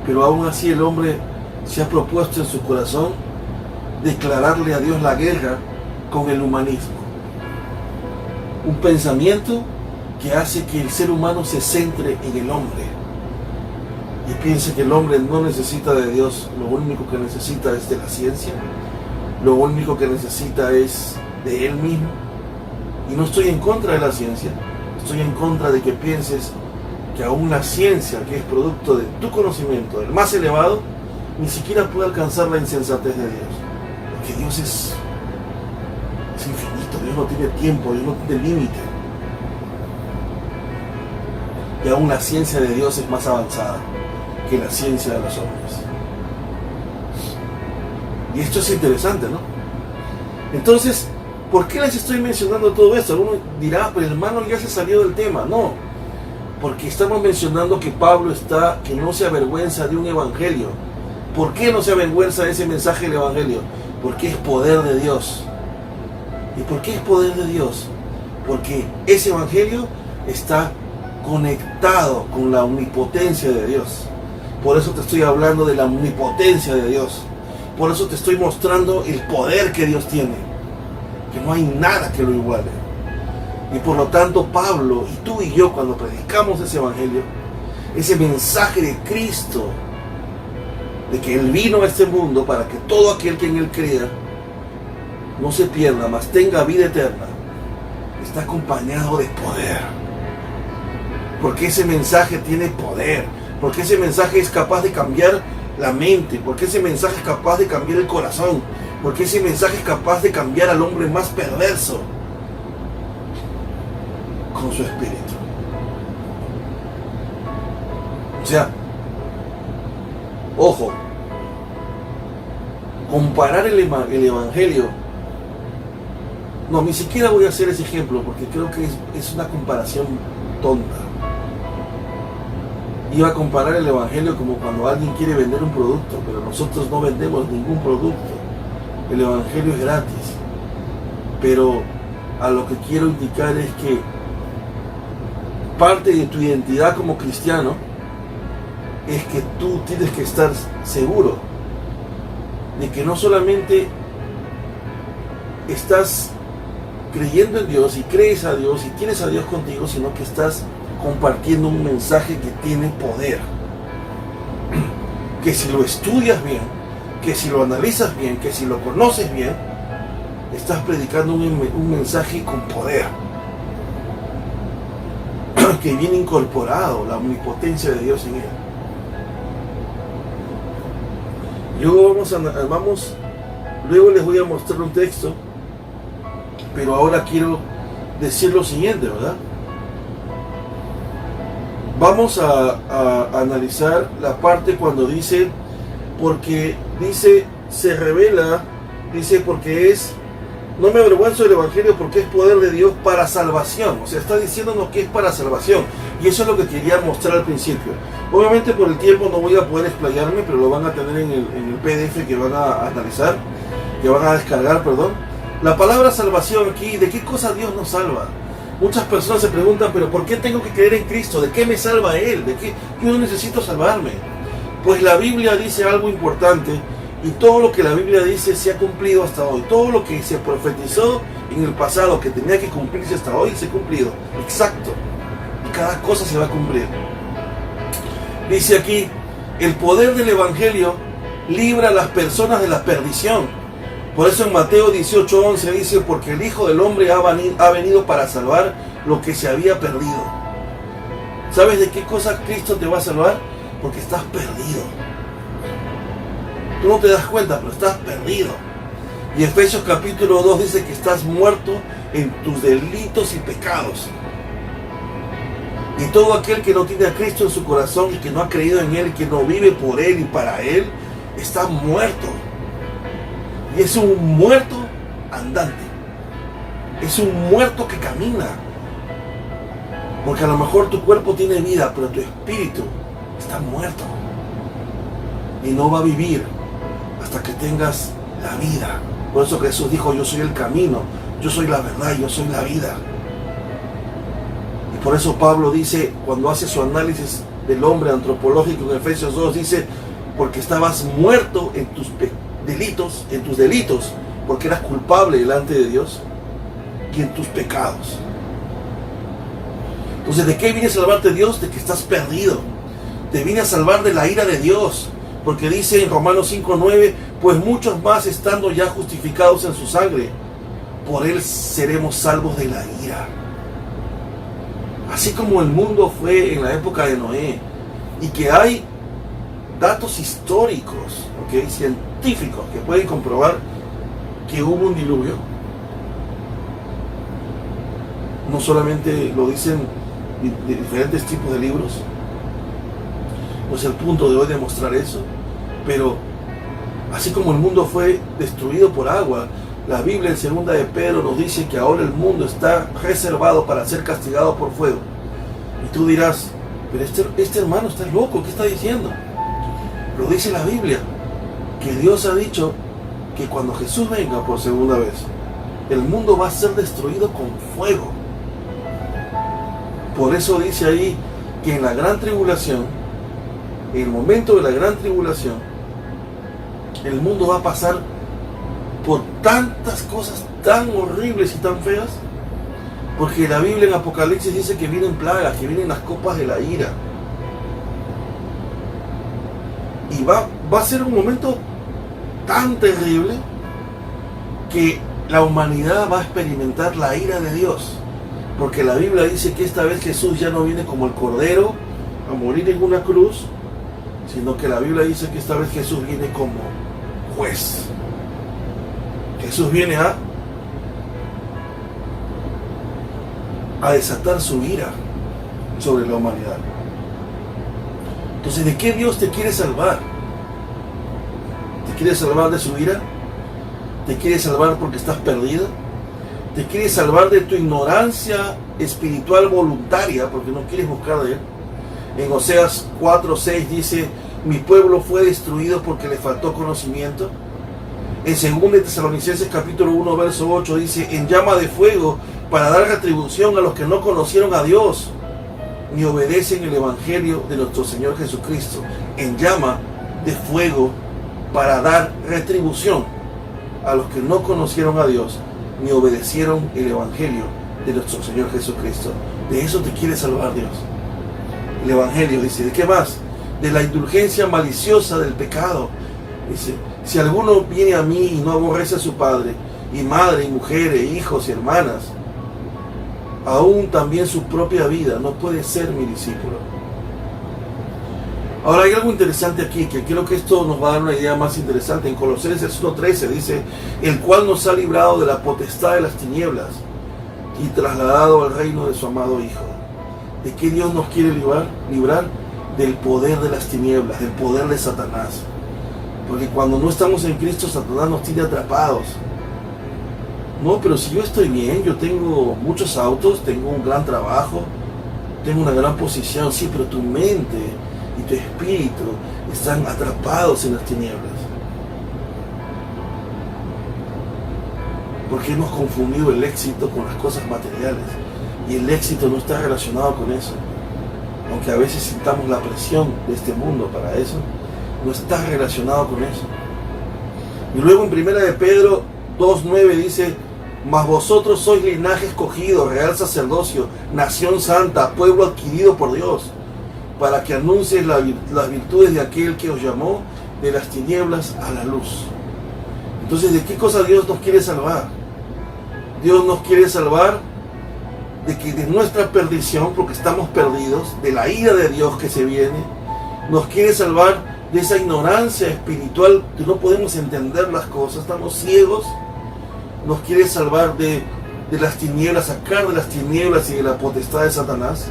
Pero aún así el hombre se ha propuesto en su corazón declararle a Dios la guerra con el humanismo. Un pensamiento que hace que el ser humano se centre en el hombre y piense que el hombre no necesita de Dios. Lo único que necesita es de la ciencia, lo único que necesita es de él mismo. Y no estoy en contra de la ciencia, estoy en contra de que pienses que aún la ciencia, que es producto de tu conocimiento, del más elevado, ni siquiera puede alcanzar la insensatez de Dios. Porque Dios es infinito, Dios no tiene tiempo, Dios no tiene límite. Y aún la ciencia de Dios es más avanzada que la ciencia de los hombres. Y esto es interesante, ¿no? Entonces, ¿por qué les estoy mencionando todo esto? Alguno dirá: pero hermano, ya se salió del tema. No, porque estamos mencionando que Pablo que no se avergüenza de un evangelio. ¿Por qué no se avergüenza de ese mensaje del evangelio? Porque es poder de Dios. ¿Y por qué es poder de Dios? Porque ese evangelio está conectado con la omnipotencia de Dios. Por eso te estoy hablando de la omnipotencia de Dios. Por eso te estoy mostrando el poder que Dios tiene, que no hay nada que lo iguale. Y por lo tanto, Pablo y tú y yo, cuando predicamos ese evangelio, ese mensaje de Cristo, de que Él vino a este mundo para que todo aquel que en Él crea no se pierda, mas tenga vida eterna, está acompañado de poder. Porque ese mensaje tiene poder, porque ese mensaje es capaz de cambiar la mente, porque ese mensaje es capaz de cambiar el corazón, porque ese mensaje es capaz de cambiar al hombre más perverso. con su espíritu. O sea, ojo, comparar el Evangelio, no, ni siquiera voy a hacer ese ejemplo porque creo que es una comparación tonta. Iba a comparar el Evangelio como cuando alguien quiere vender un producto, pero nosotros no vendemos ningún producto. El Evangelio es gratis. Pero a lo que quiero indicar es que parte de tu identidad como cristiano es que tú tienes que estar seguro de que no solamente estás creyendo en Dios y crees a Dios y tienes a Dios contigo, sino que estás compartiendo un mensaje que tiene poder. Que si lo estudias bien, que si lo analizas bien, que si lo conoces bien, estás predicando un mensaje con poder. Que viene incorporado la omnipotencia de Dios en él. Luego luego les voy a mostrar un texto, pero ahora quiero decir lo siguiente, ¿verdad? Vamos a analizar la parte cuando dice, porque dice, se revela, dice, porque no me avergüenzo del Evangelio porque es poder de Dios para salvación. O sea, está diciéndonos que es para salvación. Y eso es lo que quería mostrar al principio. Obviamente por el tiempo no voy a poder explayarme, pero lo van a tener en el PDF que van a analizar, que van a descargar, perdón. La palabra salvación aquí, ¿de qué cosa Dios nos salva? Muchas personas se preguntan, pero ¿por qué tengo que creer en Cristo? ¿De qué me salva Él? ¿De qué yo no necesito salvarme? Pues la Biblia dice algo importante. Y todo lo que la Biblia dice se ha cumplido hasta hoy. Todo lo que se profetizó en el pasado que tenía que cumplirse hasta hoy se ha cumplido. Exacto. Y cada cosa se va a cumplir. Dice aquí, el poder del Evangelio libra a las personas de la perdición. Por eso en Mateo 18:11 dice, porque el Hijo del Hombre ha venido para salvar lo que se había perdido. ¿Sabes de qué cosa Cristo te va a salvar? Porque estás perdido. Tú no te das cuenta, pero estás perdido. Y Efesios capítulo 2 dice que estás muerto en tus delitos y pecados. Y todo aquel que no tiene a Cristo en su corazón y que no ha creído en Él, que no vive por Él y para Él, está muerto. Y es un muerto andante. Es un muerto que camina. Porque a lo mejor tu cuerpo tiene vida, pero tu espíritu está muerto. Y no va a vivir hasta que tengas la vida. Por eso Jesús dijo, yo soy el camino, yo soy la verdad, yo soy la vida. Y por eso Pablo dice, cuando hace su análisis del hombre antropológico en Efesios 2, dice, porque estabas muerto en tus delitos, porque eras culpable delante de Dios, y en tus pecados. Entonces, ¿de qué viene a salvarte Dios? De que estás perdido. Te viene a salvar de la ira de Dios. Porque dice en Romanos 5:9, pues muchos más estando ya justificados en su sangre, por Él seremos salvos de la ira. Así como el mundo fue en la época de Noé, y que hay datos históricos, ¿okay?, científicos, que pueden comprobar que hubo un diluvio. No solamente lo dicen de diferentes tipos de libros. No es el punto de hoy demostrar eso, pero así como el mundo fue destruido por agua, la Biblia en 2 de Pedro nos dice que ahora el mundo está reservado para ser castigado por fuego. Y tú dirás, pero este hermano está loco, ¿qué está diciendo? Lo dice la Biblia, que Dios ha dicho que cuando Jesús venga por segunda vez, el mundo va a ser destruido con fuego. Por eso dice ahí que en la gran tribulación, en el momento de la gran tribulación, el mundo va a pasar por tantas cosas tan horribles y tan feas, porque la Biblia en Apocalipsis dice que vienen plagas, que vienen las copas de la ira. Y va a ser un momento tan terrible que la humanidad va a experimentar la ira de Dios. Porque la Biblia dice que esta vez Jesús ya no viene como el Cordero a morir en una cruz, sino que la Biblia dice que esta vez Jesús viene como juez. Jesús viene a a desatar su ira sobre la humanidad. Entonces, ¿de qué Dios te quiere salvar? ¿Te quiere salvar de su ira? ¿Te quiere salvar porque estás perdido? ¿Te quiere salvar de tu ignorancia espiritual voluntaria porque no quieres buscar de Él? En Oseas 4:6 dice: mi pueblo fue destruido porque le faltó conocimiento. En 2 Tesalonicenses capítulo 1 verso 8 dice: en llama de fuego para dar retribución a los que no conocieron a Dios ni obedecen el evangelio de nuestro Señor Jesucristo. En llama de fuego para dar retribución a los que no conocieron a Dios ni obedecieron el evangelio de nuestro Señor Jesucristo. De eso te quiere salvar Dios. El evangelio dice, ¿de qué más? De la indulgencia maliciosa del pecado. Dice: si alguno viene a mí y no aborrece a su padre y madre y mujeres, hijos y hermanas, aún también su propia vida, no puede ser mi discípulo. Ahora hay algo interesante aquí, que creo que esto nos va a dar una idea más interesante. En Colosenses 1:13 dice: el cual nos ha librado de la potestad de las tinieblas y trasladado al reino de su amado Hijo. ¿De qué Dios nos quiere librar? Del poder de las tinieblas, del poder de Satanás. Porque cuando no estamos en Cristo, Satanás nos tiene atrapados. No, pero si yo estoy bien, yo tengo muchos autos, tengo un gran trabajo, tengo una gran posición, sí, pero tu mente y tu espíritu están atrapados en las tinieblas. Porque hemos confundido el éxito con las cosas materiales. Y el éxito no está relacionado con eso. Aunque a veces sintamos la presión de este mundo para eso, no está relacionado con eso. Y luego en 1 de Pedro 2:9 dice: mas vosotros sois linaje escogido, real sacerdocio, nación santa, pueblo adquirido por Dios, para que anuncies las virtudes de aquel que os llamó de las tinieblas a la luz. Entonces, ¿de qué cosa Dios nos quiere salvar? Dios nos quiere salvar de nuestra perdición, porque estamos perdidos, de la ira de Dios que se viene. Nos quiere salvar de esa ignorancia espiritual que no podemos entender las cosas, estamos ciegos. Nos quiere salvar de las tinieblas, sacar de las tinieblas y de la potestad de Satanás.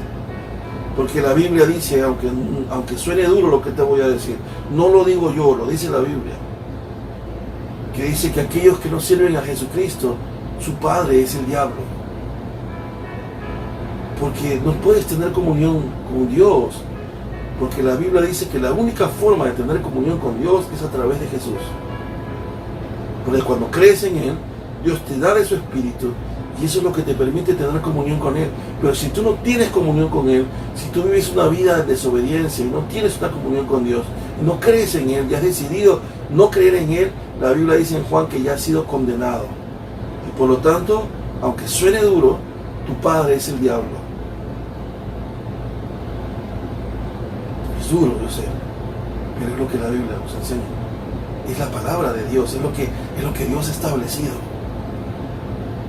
Porque la Biblia dice, aunque suene duro lo que te voy a decir, no lo digo yo, lo dice la Biblia, que dice que aquellos que no sirven a Jesucristo, su padre es el diablo. Porque no puedes tener comunión con Dios, porque la Biblia dice que la única forma de tener comunión con Dios es a través de Jesús. Porque cuando crees en Él, Dios te da de su Espíritu, y eso es lo que te permite tener comunión con Él. Pero si tú no tienes comunión con Él, si tú vives una vida de desobediencia y no tienes una comunión con Dios, y no crees en Él, y has decidido no creer en Él, la Biblia dice en Juan que ya has sido condenado. Y por lo tanto, aunque suene duro, tu padre es el diablo. Es duro, yo sé, pero es lo que la Biblia nos enseña. Es la palabra de Dios, es lo que Dios ha establecido.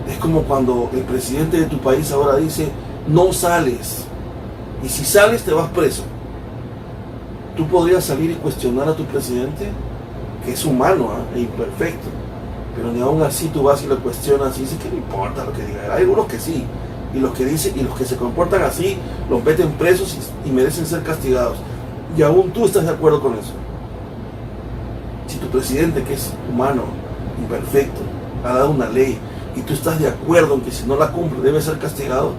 Es como cuando el presidente de tu país ahora dice: no sales, y si sales te vas preso. ¿Tú podrías salir y cuestionar a tu presidente? Que es humano e imperfecto, pero ni aún así tú vas y lo cuestionas y dices que no importa lo que diga. Hay algunos que sí, y los que dicen y los que se comportan así los meten presos y merecen ser castigados. Y aún tú estás de acuerdo con eso. Si tu presidente, que es humano, imperfecto, ha dado una ley y tú estás de acuerdo en que si no la cumple debe ser castigado,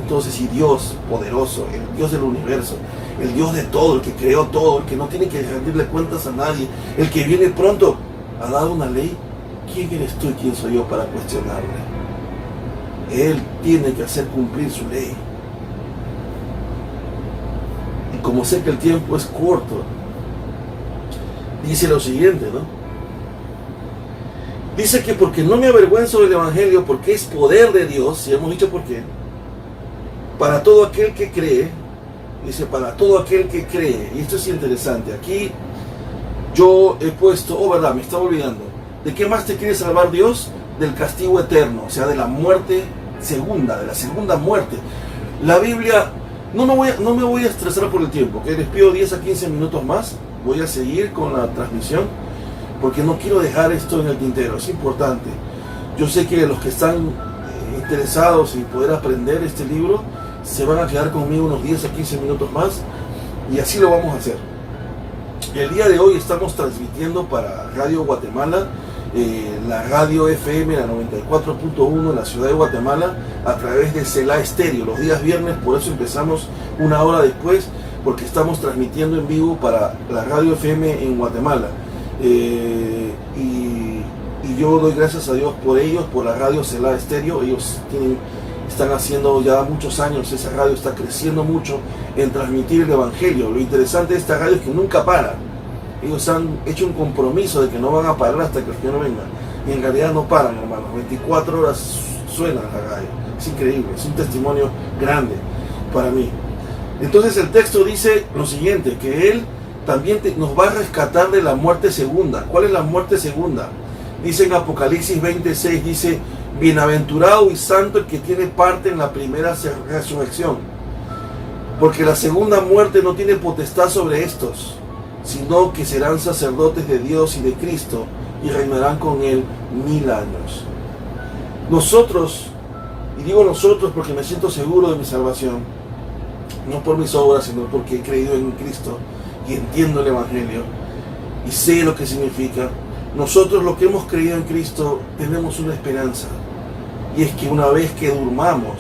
entonces si Dios poderoso, el Dios del universo, el Dios de todo, el que creó todo, el que no tiene que rendirle cuentas a nadie, el que viene pronto, ha dado una ley, ¿quién eres tú y quién soy yo para cuestionarle? Él tiene que hacer cumplir su ley. Y como sé que el tiempo es corto, dice lo siguiente, ¿no? Dice que porque no me avergüenzo del Evangelio, porque es poder de Dios, y hemos dicho por qué, para todo aquel que cree. Dice, para todo aquel que cree. Y esto es interesante. Aquí yo he puesto, verdad, me estaba olvidando. ¿De qué más te quiere salvar Dios? Del castigo eterno, o sea, de la muerte segunda, de la segunda muerte. La Biblia, no me voy a estresar por el tiempo, que les pido 10 a 15 minutos más. Voy a seguir con la transmisión, porque no quiero dejar esto en el tintero, es importante. Yo sé que los que están interesados en poder aprender este libro, se van a quedar conmigo unos 10 a 15 minutos más y así lo vamos a hacer. El día de hoy estamos transmitiendo para Radio Guatemala, la radio FM, la 94.1 en la ciudad de Guatemala, a través de Selah Estéreo, los días viernes. Por eso empezamos una hora después, porque estamos transmitiendo en vivo para la radio FM en Guatemala. Y yo doy gracias a Dios por ellos, por la radio Selah Estéreo. Ellos están haciendo ya muchos años, esa radio está creciendo mucho en transmitir el Evangelio. Lo interesante de esta radio es que nunca para. Ellos han hecho un compromiso de que no van a parar hasta que el Señor venga. Y en realidad no paran, hermanos. 24 horas suena la radio. Es increíble, es un testimonio grande para mí. Entonces el texto dice lo siguiente, que Él también nos va a rescatar de la muerte segunda. ¿Cuál es la muerte segunda? Dice en Apocalipsis 26, dice: bienaventurado y santo el que tiene parte en la primera resurrección, porque la segunda muerte no tiene potestad sobre estos, sino que serán sacerdotes de Dios y de Cristo, y reinarán con Él 1000 años. Nosotros, y digo nosotros porque me siento seguro de mi salvación, no por mis obras, sino porque he creído en Cristo y entiendo el Evangelio y sé lo que significa. Nosotros, los que hemos creído en Cristo, tenemos una esperanza, y es que una vez que durmamos,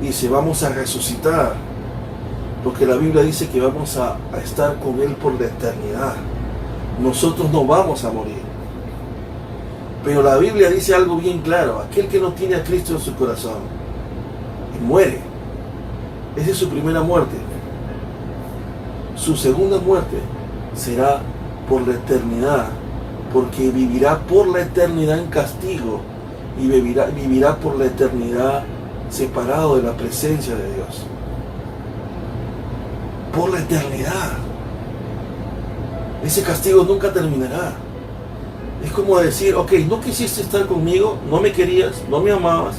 dice, vamos a resucitar, porque la Biblia dice que vamos a estar con Él por la eternidad. Nosotros no vamos a morir, pero la Biblia dice algo bien claro: aquel que no tiene a Cristo en su corazón y muere, esa es su primera muerte. Su segunda muerte será por la eternidad, porque vivirá por la eternidad en castigo y vivirá por la eternidad separado de la presencia de Dios. Por la eternidad. Ese castigo nunca terminará. Es como decir, ok, no quisiste estar conmigo, no me querías, no me amabas.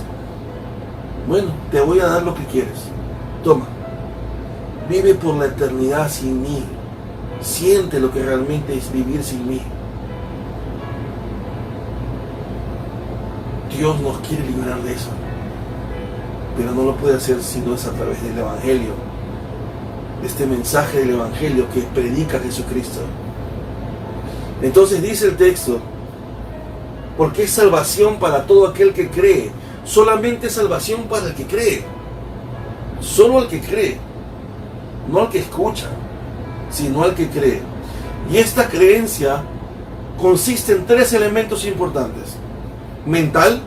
Bueno, te voy a dar lo que quieres. Toma. Vive por la eternidad sin mí. Siente lo que realmente es vivir sin mí. Dios nos quiere liberar de eso, pero no lo puede hacer si no es a través del Evangelio, de este mensaje del Evangelio que predica Jesucristo. Entonces dice el texto, porque es salvación para todo aquel que cree. Solamente es salvación para el que cree. Solo el que cree, no el que escucha, sino al que cree. Y esta creencia consiste en 3 elementos importantes. Mental,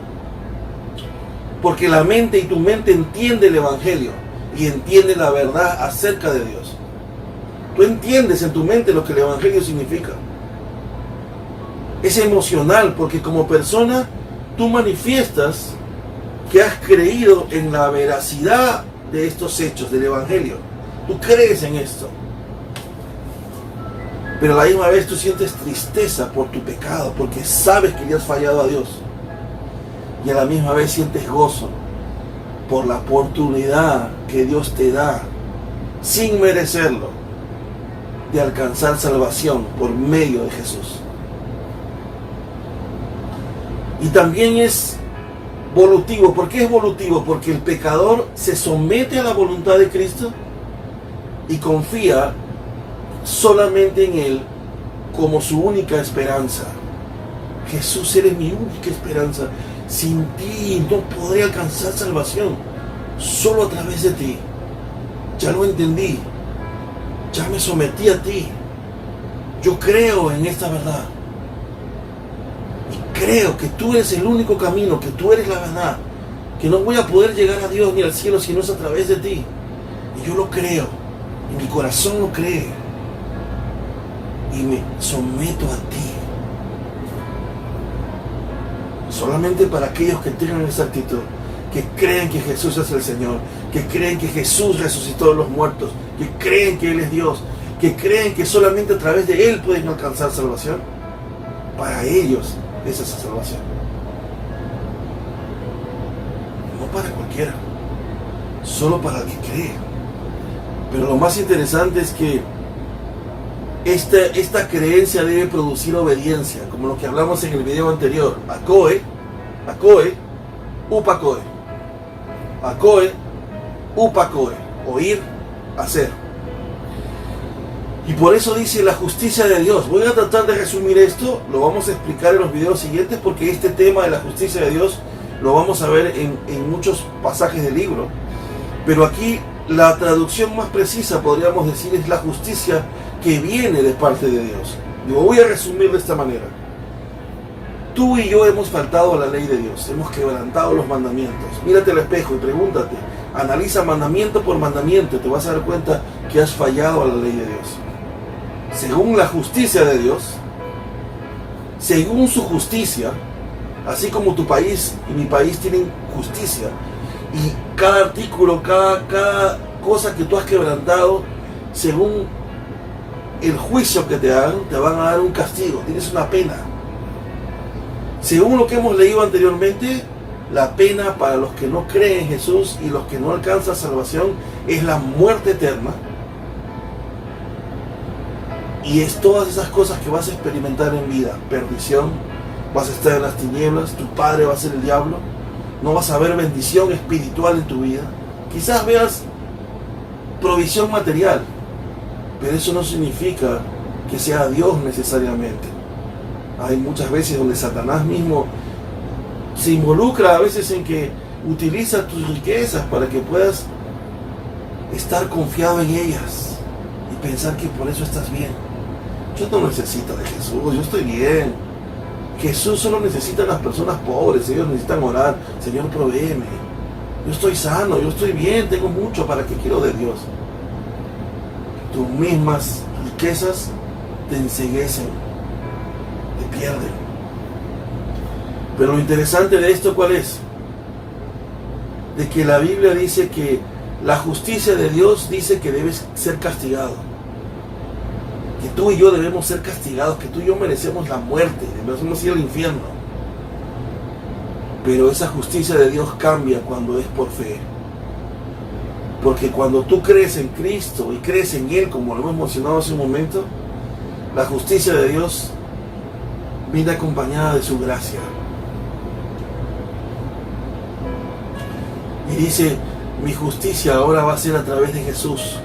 porque la mente y tu mente entiende el Evangelio y entiende la verdad acerca de Dios. Tú entiendes en tu mente lo que el Evangelio significa. Es emocional, porque como persona tú manifiestas que has creído en la veracidad de estos hechos del Evangelio. Tú crees en esto, pero a la misma vez tú sientes tristeza por tu pecado, porque sabes que le has fallado a Dios. Y a la misma vez sientes gozo por la oportunidad que Dios te da, sin merecerlo, de alcanzar salvación por medio de Jesús. Y también es volutivo. ¿Por qué es volutivo? Porque el pecador se somete a la voluntad de Cristo y confía solamente en Él como su única esperanza. Jesús, eres mi única esperanza. Sin ti no podré alcanzar salvación. Solo a través de ti. Ya lo entendí. Ya me sometí a ti. Yo creo en esta verdad. Y creo que tú eres el único camino, que tú eres la verdad. Que no voy a poder llegar a Dios ni al cielo si no es a través de ti. Y yo lo creo. Y mi corazón lo cree. Y me someto a ti. Solamente para aquellos que tengan esa actitud, que creen que Jesús es el Señor, que creen que Jesús resucitó de los muertos, que creen que Él es Dios, que creen que solamente a través de Él pueden alcanzar salvación. Para ellos es esa salvación. No para cualquiera, solo para el que cree. Pero lo más interesante es que esta creencia debe producir obediencia, como lo que hablamos en el video anterior. Akoe, upakoe. Akoe, upakoe, oír, hacer. Y por eso dice la justicia de Dios. Voy a tratar de resumir esto, lo vamos a explicar en los videos siguientes, porque este tema de la justicia de Dios lo vamos a ver en muchos pasajes del libro. Pero aquí la traducción más precisa, podríamos decir, es la justicia que viene de parte de Dios. Lo voy a resumir de esta manera. Tú y yo hemos faltado a la ley de Dios, hemos quebrantado los mandamientos. Mírate al espejo y pregúntate, analiza mandamiento por mandamiento, te vas a dar cuenta que has fallado a la ley de Dios. Según la justicia de Dios, según su justicia, así como tu país y mi país tienen justicia, y cada artículo, cada cosa que tú has quebrantado, según el juicio que te hagan, te van a dar un castigo, tienes una pena. Según lo que hemos leído anteriormente, la pena para los que no creen en Jesús y los que no alcanzan salvación es la muerte eterna. Y es todas esas cosas que vas a experimentar en vida. Perdición, vas a estar en las tinieblas, tu padre va a ser el diablo, no vas a ver bendición espiritual en tu vida. Quizás veas provisión material, pero eso no significa que sea Dios necesariamente. Hay muchas veces donde Satanás mismo se involucra a veces en que utiliza tus riquezas para que puedas estar confiado en ellas y pensar que por eso estás bien. Yo no necesito de Jesús, yo estoy bien. Jesús solo necesita a las personas pobres, ellos necesitan orar, Señor, provéeme. Yo estoy sano, yo estoy bien, tengo mucho, ¿para qué quiero de Dios? Tus mismas riquezas te enceguecen, te pierden. Pero lo interesante de esto, ¿cuál es? De que la Biblia dice que la justicia de Dios dice que debes ser castigado. Que tú y yo debemos ser castigados, que tú y yo merecemos la muerte, merecemos ir al infierno. Pero esa justicia de Dios cambia cuando es por fe. Porque cuando tú crees en Cristo y crees en Él, como lo hemos mencionado hace un momento, la justicia de Dios viene acompañada de su gracia. Y dice, mi justicia ahora va a ser a través de Jesús.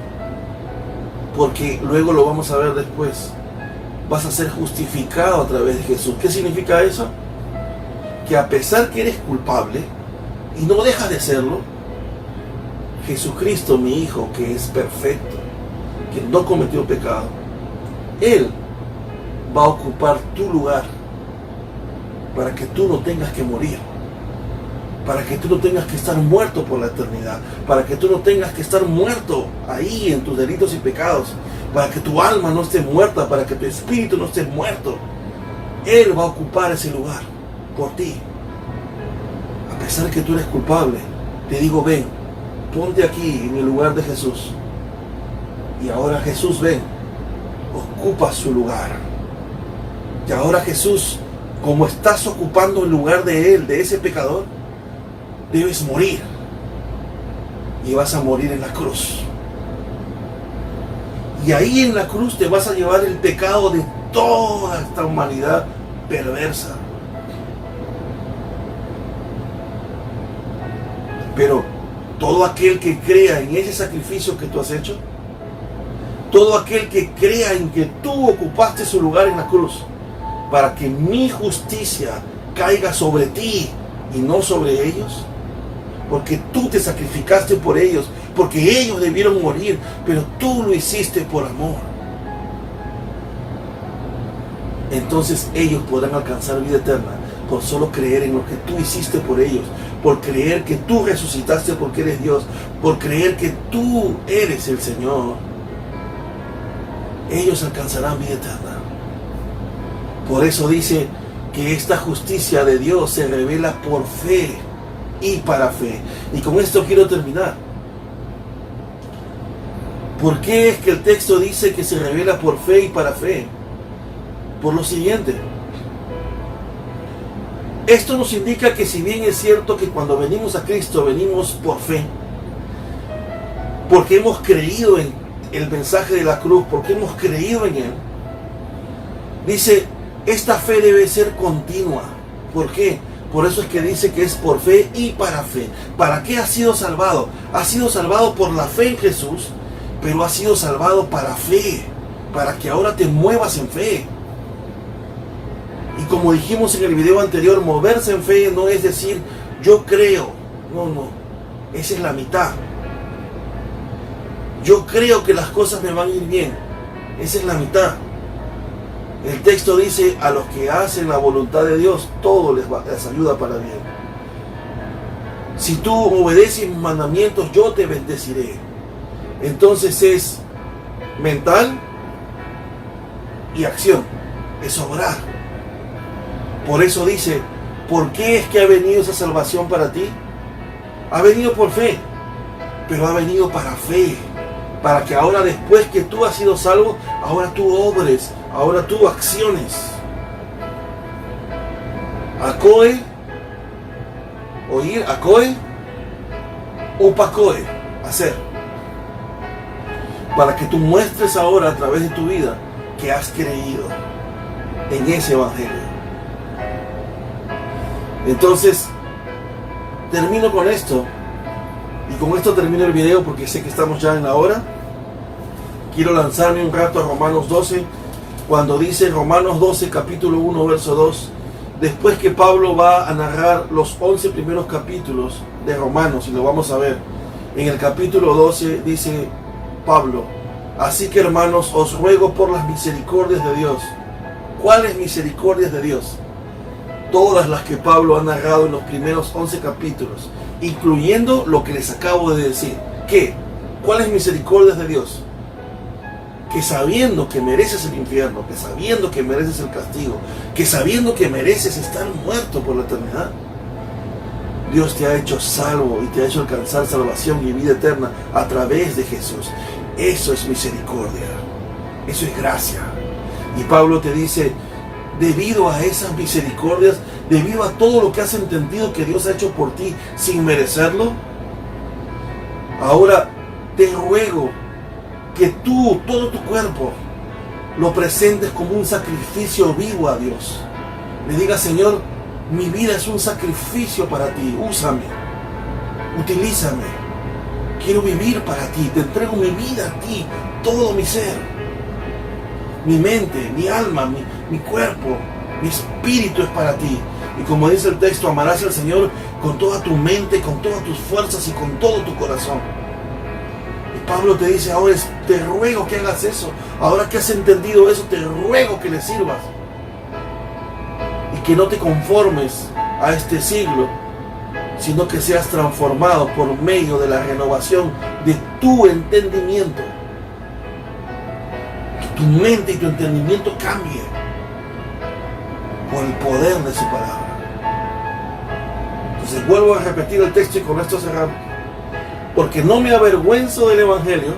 Porque luego lo vamos a ver después. Vas a ser justificado a través de Jesús. ¿Qué significa eso? Que a pesar que eres culpable y no dejas de serlo, Jesucristo, mi Hijo, que es perfecto, que no cometió pecado, Él va a ocupar tu lugar para que tú no tengas que morir, para que tú no tengas que estar muerto por la eternidad, para que tú no tengas que estar muerto ahí en tus delitos y pecados, para que tu alma no esté muerta, para que tu espíritu no esté muerto. Él va a ocupar ese lugar por ti. A pesar que tú eres culpable, te digo, ven, ponte aquí en el lugar de Jesús. Y ahora Jesús, ven, ocupa su lugar. Y ahora Jesús, como estás ocupando el lugar de Él, de ese pecador, debes morir. Y vas a morir en la cruz. Y ahí en la cruz te vas a llevar el pecado de toda esta humanidad perversa. Pero todo aquel que crea en ese sacrificio que tú has hecho, todo aquel que crea en que tú ocupaste su lugar en la cruz, para que mi justicia caiga sobre ti y no sobre ellos, porque tú te sacrificaste por ellos, porque ellos debieron morir, pero tú lo hiciste por amor. Entonces ellos podrán alcanzar vida eterna por solo creer en lo que tú hiciste por ellos, por creer que tú resucitaste porque eres Dios, por creer que tú eres el Señor. Ellos alcanzarán vida eterna. Por eso dice que esta justicia de Dios se revela por fe y para fe. Y con esto quiero terminar. ¿Por qué es que el texto dice que se revela por fe y para fe? Por lo siguiente. Esto nos indica que si bien es cierto que cuando venimos a Cristo venimos por fe, porque hemos creído en el mensaje de la cruz, porque hemos creído en Él, dice, esta fe debe ser continua. ¿Por qué? Por eso es que dice que es por fe y para fe. ¿Para qué has sido salvado? Has sido salvado por la fe en Jesús, pero has sido salvado para fe, para que ahora te muevas en fe. Y como dijimos en el video anterior, moverse en fe no es decir yo creo. No. Esa es la mitad. Yo creo que las cosas me van a ir bien. Esa es la mitad. El texto dice, a los que hacen la voluntad de Dios, todo les ayuda para bien. Si tú obedeces mis mandamientos, yo te bendeciré. Entonces es mental y acción. Es obrar. Por eso dice, ¿por qué es que ha venido esa salvación para ti? Ha venido por fe, pero ha venido para fe. Para que ahora, después que tú has sido salvo, ahora tú obres, ahora tú acciones. Acoe, oír, acoe, upacoe, hacer. Para que tú muestres ahora a través de tu vida que has creído en ese evangelio. Entonces, termino con esto. Y con esto termino el video porque sé que estamos ya en la hora. Quiero lanzarme un rato a Romanos 12, cuando dice Romanos 12, capítulo 1, verso 2, después que Pablo va a narrar los 11 primeros capítulos de Romanos, y lo vamos a ver, en el capítulo 12 dice Pablo, así que hermanos, os ruego por las misericordias de Dios. ¿Cuáles misericordias de Dios? Todas las que Pablo ha narrado en los primeros 11 capítulos, incluyendo lo que les acabo de decir. ¿Qué? ¿Cuáles misericordias de Dios? Que sabiendo que mereces el infierno, que sabiendo que mereces el castigo, que sabiendo que mereces estar muerto por la eternidad, Dios te ha hecho salvo y te ha hecho alcanzar salvación y vida eterna a través de Jesús. Eso es misericordia. Eso es gracia. Y Pablo te dice, debido a esas misericordias, debido a todo lo que has entendido que Dios ha hecho por ti sin merecerlo, ahora te ruego que tú, todo tu cuerpo, lo presentes como un sacrificio vivo a Dios. Le digas, Señor, mi vida es un sacrificio para ti, úsame, utilízame, quiero vivir para ti, te entrego mi vida a ti, todo mi ser, mi mente, mi alma, mi cuerpo, mi espíritu es para ti. Y como dice el texto, amarás al Señor con toda tu mente, con todas tus fuerzas y con todo tu corazón. Y Pablo te dice, ahora te ruego que hagas eso. Ahora que has entendido eso, te ruego que le sirvas. Y que no te conformes a este siglo, sino que seas transformado por medio de la renovación de tu entendimiento. Que tu mente y tu entendimiento cambie por el poder de su palabra. Entonces vuelvo a repetir el texto y con esto cerramos. Porque no me avergüenzo del evangelio,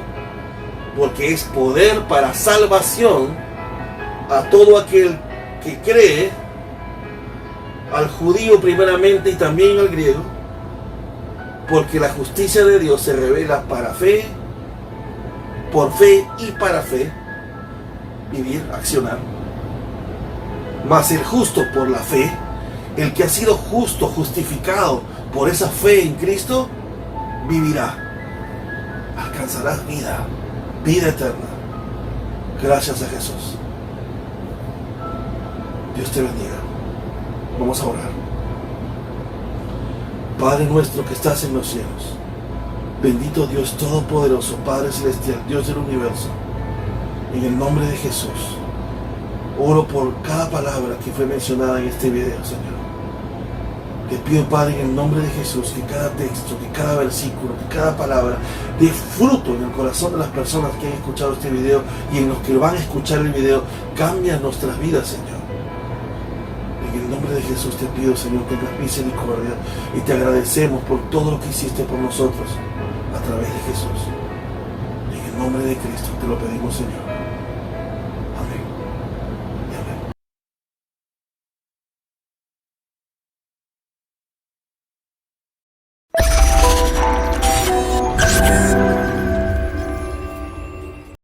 porque es poder para salvación a todo aquel que cree, al judío primeramente y también al griego, porque la justicia de Dios se revela para fe, por fe y para fe, vivir, accionar. Mas el justo por la fe, el que ha sido justo, justificado por esa fe en Cristo, vivirá, alcanzarás vida, vida eterna, gracias a Jesús. Dios te bendiga. Vamos a orar. Padre nuestro que estás en los cielos, bendito Dios Todopoderoso, Padre Celestial, Dios del universo, en el nombre de Jesús, oro por cada palabra que fue mencionada en este video, Señor. Te pido, Padre, en el nombre de Jesús, que cada texto, que cada versículo, que cada palabra dé fruto en el corazón de las personas que han escuchado este video y en los que van a escuchar el video. Cambia nuestras vidas, Señor. En el nombre de Jesús te pido, Señor, que tengas misericordia y te agradecemos por todo lo que hiciste por nosotros a través de Jesús. En el nombre de Cristo te lo pedimos, Señor.